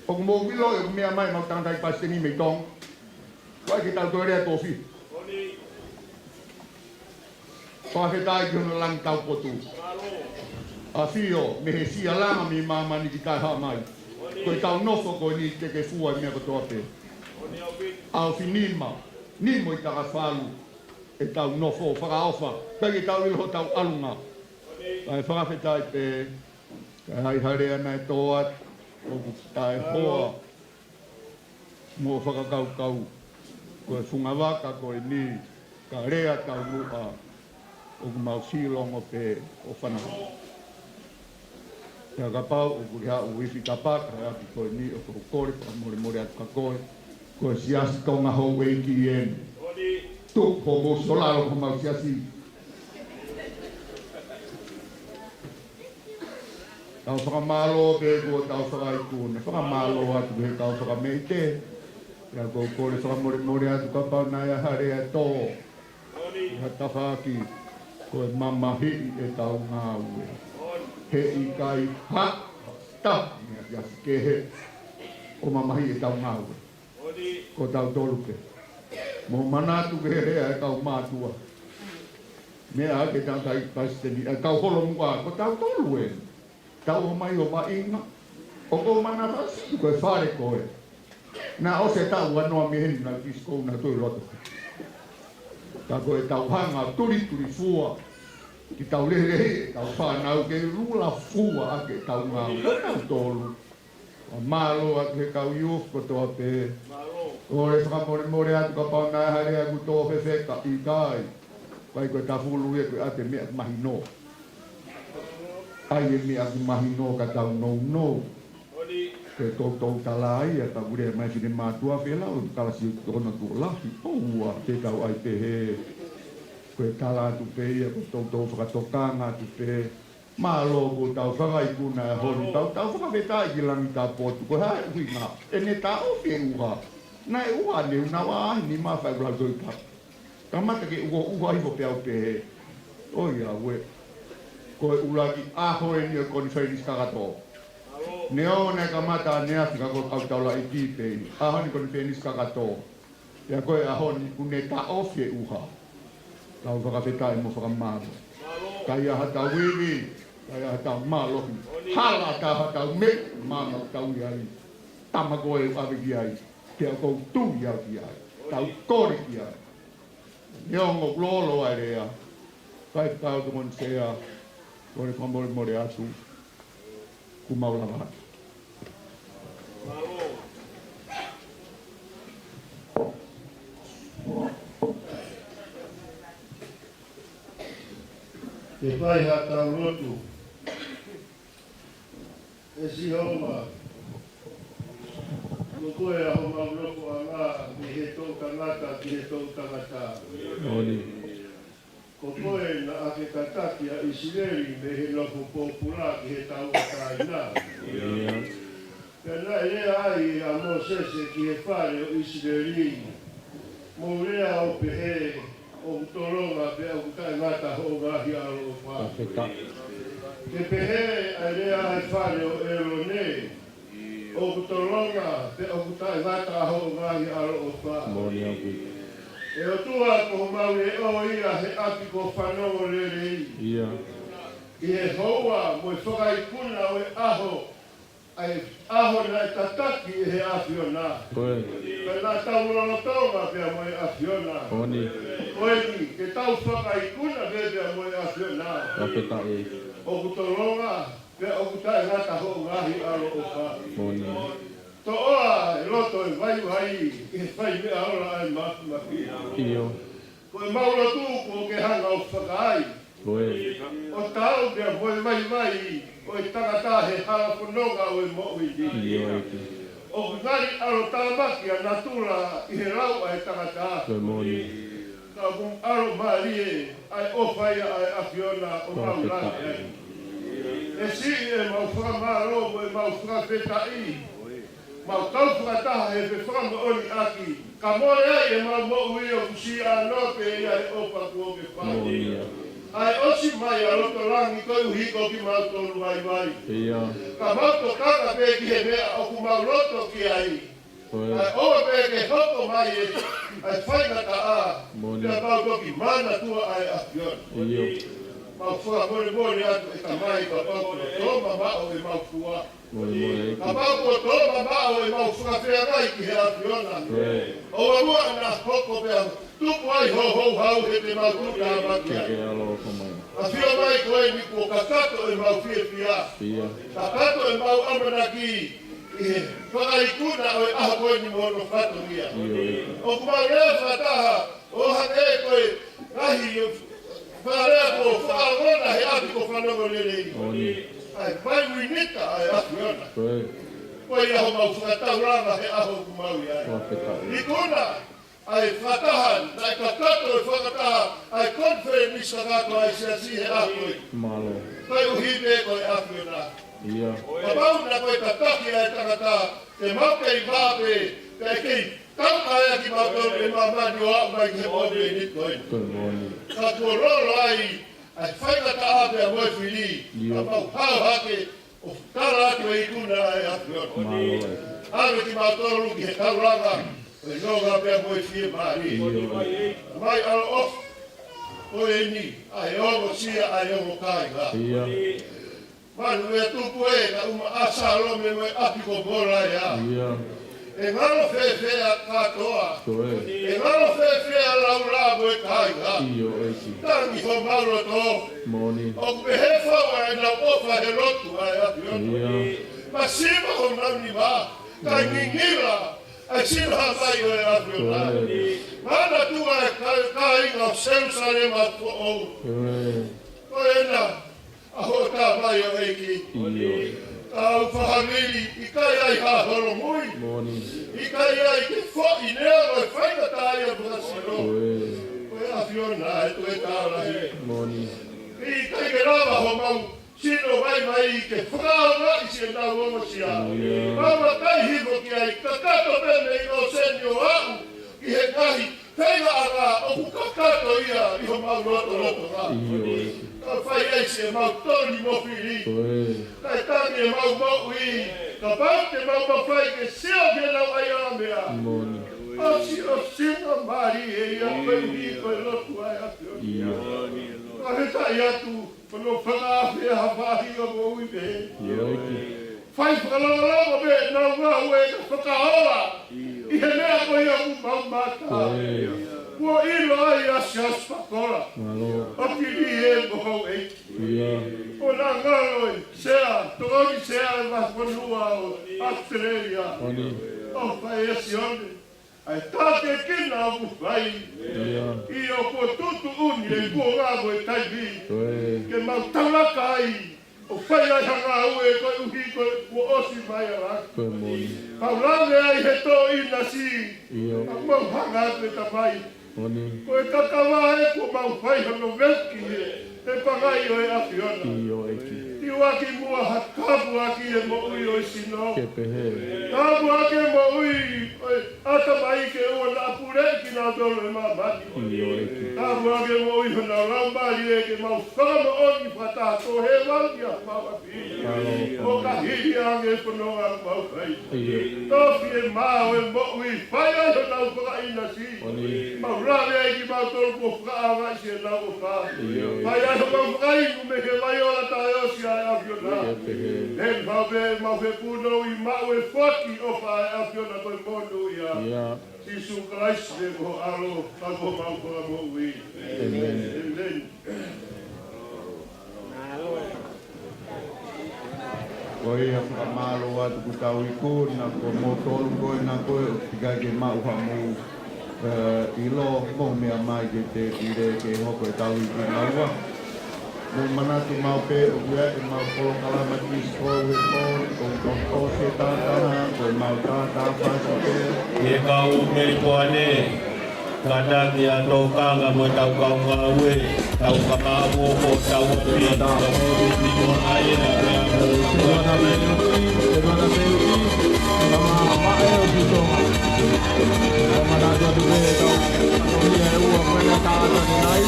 O kumo wilo e kumea mai mau tangai pasteni me tong. Koe ki tau toerea tofi. Whawhetai ki hono lang tau potu. A fio me he sia langa mi mamani ki tai haa mai. Koe tau nofo koe ni te ke fua i mea kotoa pe. Au finima, nimo i taka whalu. E tau nofo, whakaofa. Pegi tau ilho tau alunga. Ai whakawhetai pe. Kai hai harea nai toat. O tai hoa. Mo whakakaukau. Koe whungawaka koe ni. Ka rea tau luha. O kumau silongo pe o whanau. Ia ka pau o kuri hau uifi ka paka. Ia ki koe ni o kuru kore pa more atu ka koe. Koe Siasi Tonga hou e ki ene. Tuk ho mo solaro ko mau Siasi. Tau whakamalo pe kua tau whakaikune. Whakamalo atu he tau whakameite. Ia ko kore whakamore atu ka pau nai a hare a tō. Ia tawhaki. Koe mama hii e tau ngā ue. He i kai ha. Ta. Ia kehe. O mama hii e tau ngā ue. Ko tau toluke. Mo manatu ke rea e kau mātua. Mea ke tau tai pasteni. E kau holo mua. Ko tau tolu e. Tau o mai o ma inga. O ko mana tasi. Koe whare koe. Nā o se tau anoa miheni na kiskou na tui roto. Ta koe tau hanga turi fua. ki tau lele, tau whanau ke rula fua ake tau ngau, tau tolu. A malo ake kau iuf ko toa pe. O le whakamore more atu ka paunai hare aku toa whewheka i kai. Pai koe ka fulu e koe ate mea mahino. Ai e mea mahino ka tau nou nou. Ke tau talai a tau ure mai fine mātua whela o kala si tona tu lahi. Oua, te tau ai te he. Koe tala atu pe ia, ko tau whakatokanga atu pe. Malo ko tau whakaikuna e honi. Tau whakaweta i langi tā potu. Koe hae ui ngā. E ne tā o whi uha. Nai uha ne una wa ni ma whai ulau tui ka. Ka mata ke uha hipo pe au pe he. Oia, we. Koe ulaki aho e ni o Konifelenisi kakato. Ne o ne ka mata ne afi ka koe au taula i kipe. Aho ni Konifelenisi kakato. Ia koe aho ni kune tā o whi uha. Tau whakaweta e mo whakamaro. Kai aha tau wiwi, kai aha tau mālohi. Hala tā ha tau me, māma tau iai. Tamako e awe ki ai. Te au kou tū iau ki ai. Tau kore ki ai. Neongo lolo ai rea. Kai tau te mon sea. Kore whamore more atu. Ku maula mati. Te pai hata rotu, e si homa, ko koe a homa uroko a ngā, ki he tō tangata, ki he tō tangata. Ko koe na ake kataki a Isileri, me he loko pōpura ki he tau atai nā. Pena ea ai a Mosese ki he whare o Isileri, mo rea o pehe, o toronga pe o tangata ho ngahi aro o wha. Ke pehe a rea ai whare o Erone, o toronga pe o tangata ho ngahi aro o wha. E o tua ko maue o ia he Api-Ko-Fanongo-Lelei. I he hoa mo i whakaikuna o e aho, ai aho na e tataki e he awhiona. Kai nā tau rono Tonga pia mo e awhiona. Koeni, ke tau whakaikuna pia mo e awhiona. O kutoronga, pia o kutai ngata ho ngahi aro o wha. To oa e loto e vai hai, i he whai mea ora ai mafu maki. Ko e maura tūku ke hanga o whakai. O tau pia mo e vai, o e tangata he halafononga o e mo'i di. O kutari aro tāmaki a natura i he rau a he tangata. Ka kum aro marie ai ofai ai awhiona o maurani ai. E si e mau whakamaro mo e mau whakawhetai. Mau tau Fakataha he whakama oni aki. Ka more ai e mau mo'ui o kusi a nope i ai opa kua ke whai. Ai osi mai a roto rangi koe uhiko ki mau tonu vai. Ka mau to kaka pe ki he mea o ku mau roto ki ai. Ai oa pe ke hoko mai e ai whaingata a. Pia mau toki mana tua ai a fiona. Mau whakamore atu e tamai ka toko toma mao e mau kua. Ka mau ko toma mao e mau whakawhea ngai ki he a fiona. Oa mua na hoko pia tupu ai ho hau he te mau tuka a maki ai. A whio mai koe ni ko kakato e mau whia. Kakato e mau amanaki i he whakaikuna o e aha koe ni mono whato nia. O kumau rea Fakataha, o hake koe kahi wharea ko whaarona he Api-Ko-Fanongo-Lelei. Ai mai winita ai awhiona. Koe ia ho mau whakatauranga he aho kumau i ai. Nikuna ai Fakataha, ai kakato e Fakataha, ai Konifelenisi kakato ai Siasi he ahoi. Koe uhipe koe awhiona. Ka mauna koe kataki ai tangata, te mauke i vape, te kei tauka ki mautonu e mamani o au mai he mone e nikoe. Ka kororo ai whaingata ape a moe whiri, ka mau hau hake o tara atu e ikuna e awhiona. Ame ki mautonu ki he tauranga, e nonga ape a moe whiri maari. Mai aro of, koe ni, ai ongo sia, ai ongo kāinga. Manu e tupu e ka uma asa lome moe Api-Ko-Fanongo-Lelei. E ngalo whewhea katoa. E ngalo whewhea laula moe kāinga. Tangi ho mauro tō. O kupehe whaua e na ofa he rotu ai api. Masima ho nani wā. Kai ngingila. Ai sino ha mai o e api o nani. Mana tua e kāinga o Jerusalema ko ou. Ko e na. Aho tā mai o eiki. Au whahamiri, I kai ai ha horo mui. I kai ai ke whai nea o e whaikatai a Brasilo. Koe awhiona e tu e tārahi. I kai ke rawa ho mau, sino mai ke whakaonga I se nau ongo sia. Maua kai hiko ki ai, ka kato pene I o senio au. I he kahi, whainga ara o ku kakato ia I ho mau roto ra. Ka whai ai se mau toni mo whiri. Kai tangi e mau mau I. Ka paute mau whai ke seo ke nau ai a mea. O singa mari e ia koe uhi koe lotu ai atu. Ka he tai atu, kono whakawhi a hawhahi o mo ui me. Whai whakalolongo me nau ngau e ka whakahoa. I he mea koe a mu mau mata. Kua ilo ai a sias pakola. O ki I e mohau eiki. O nā ngalo e sea, tokoni sea e wakonua o Aositelelia. O whai e sione. Ai tāke kina o ku whai. I o kua tutu uni e kua ngāgo e taibi. Ke mau taulaka ai. O whai ai hanga au e koe uhi koe kua osi mai a raki. Paulange ai he tō ina si. A mau hanga te tamai. Koe kakawa e kua mau whai hano veski e. E pangai o e awhiona. I waki mua hakapu aki e mo ui o I sino. Kapu aki e mo ui ata mai ke ua na apureki na dolo e mamaki. Kapu aki e mo ui hana rambari e ke mau whakama oni whatato he wangia mau api. O ka hiri ange e whanonga mau whai. Tofi e mao e mo ui whai ai hana whakaina si. Mau rame e ki mau tolo po whakaanga I se nau o wha. Whai ai hana whakainu me ke mai ola tae o si ai awhiona. Hen mau he puno I mau e whaki o whae awhiona koe mono ia. Jisu Christ le ko alo, kako mau ko mo ui. Amen. Koe a whakamalo atu ku tau I ko, na ko mo tolu koe na koe o tikai ke mau hamu ilo mo mea mai ke te tire ke hoko e tau I ku maua. Mo manatu mau pe o kua e mau kolo kalama kis koe we ko se tātaha, koe mau tātaha whasake. E kau me koane, kadang ia tokanga mo tau kau ngawe, tau kamawo ko tau api, tau api ko ai na kau. Semana menuti, sama mae o di Tonga. Sama dua dua tau, dia ua mana tāta ni nai.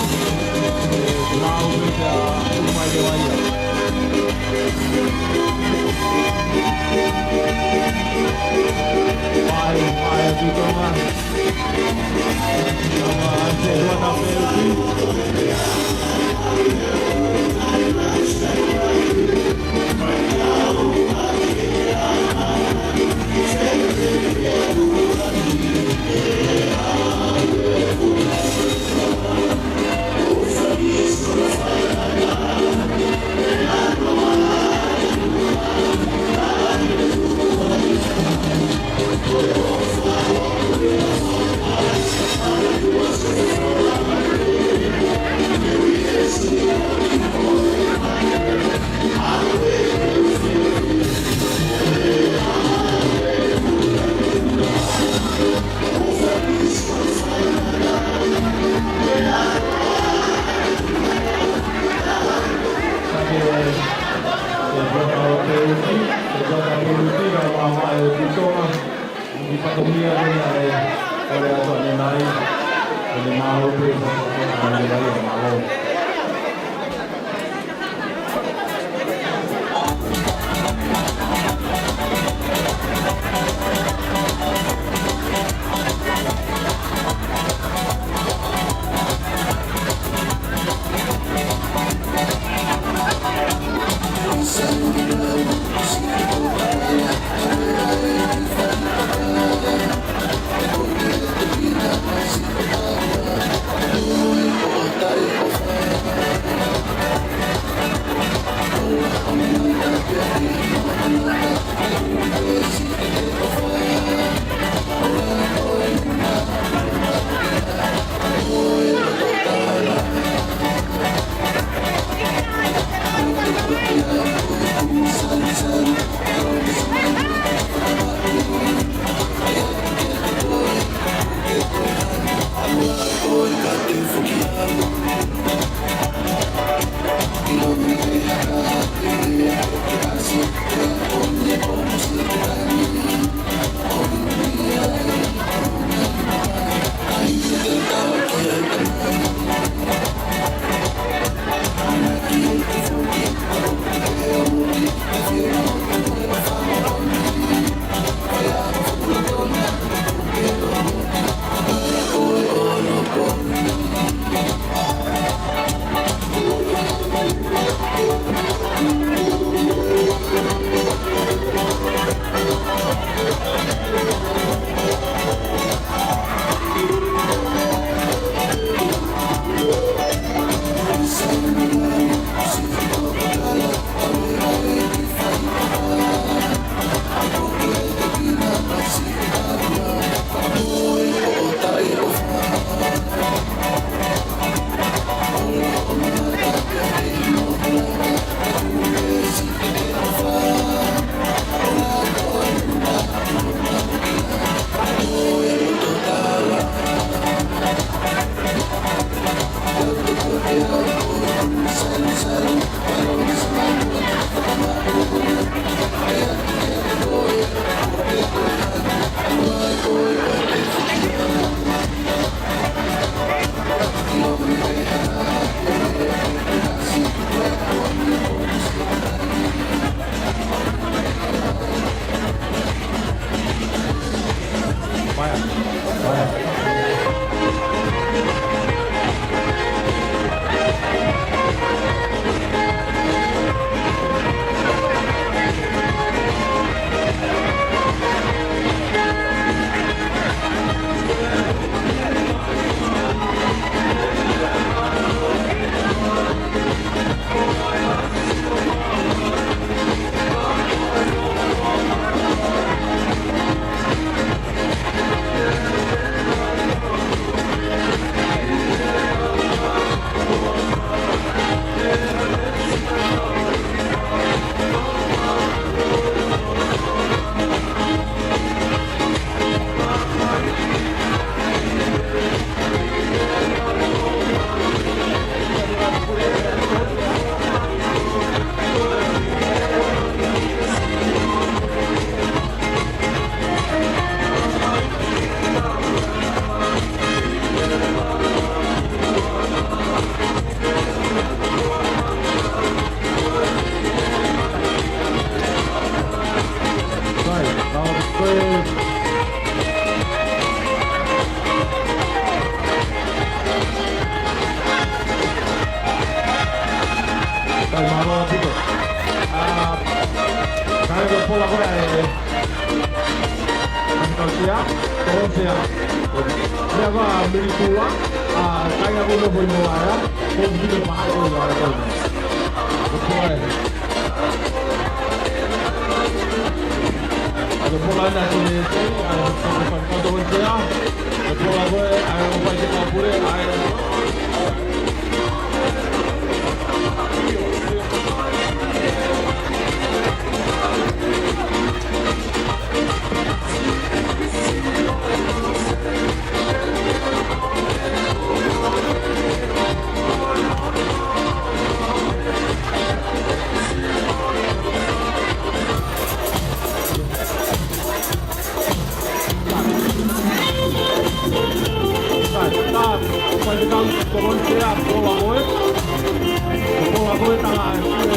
Mau beja umai de waya. Pai di Tonga. Sama ante dua tape Turun siap, bola gue tangan.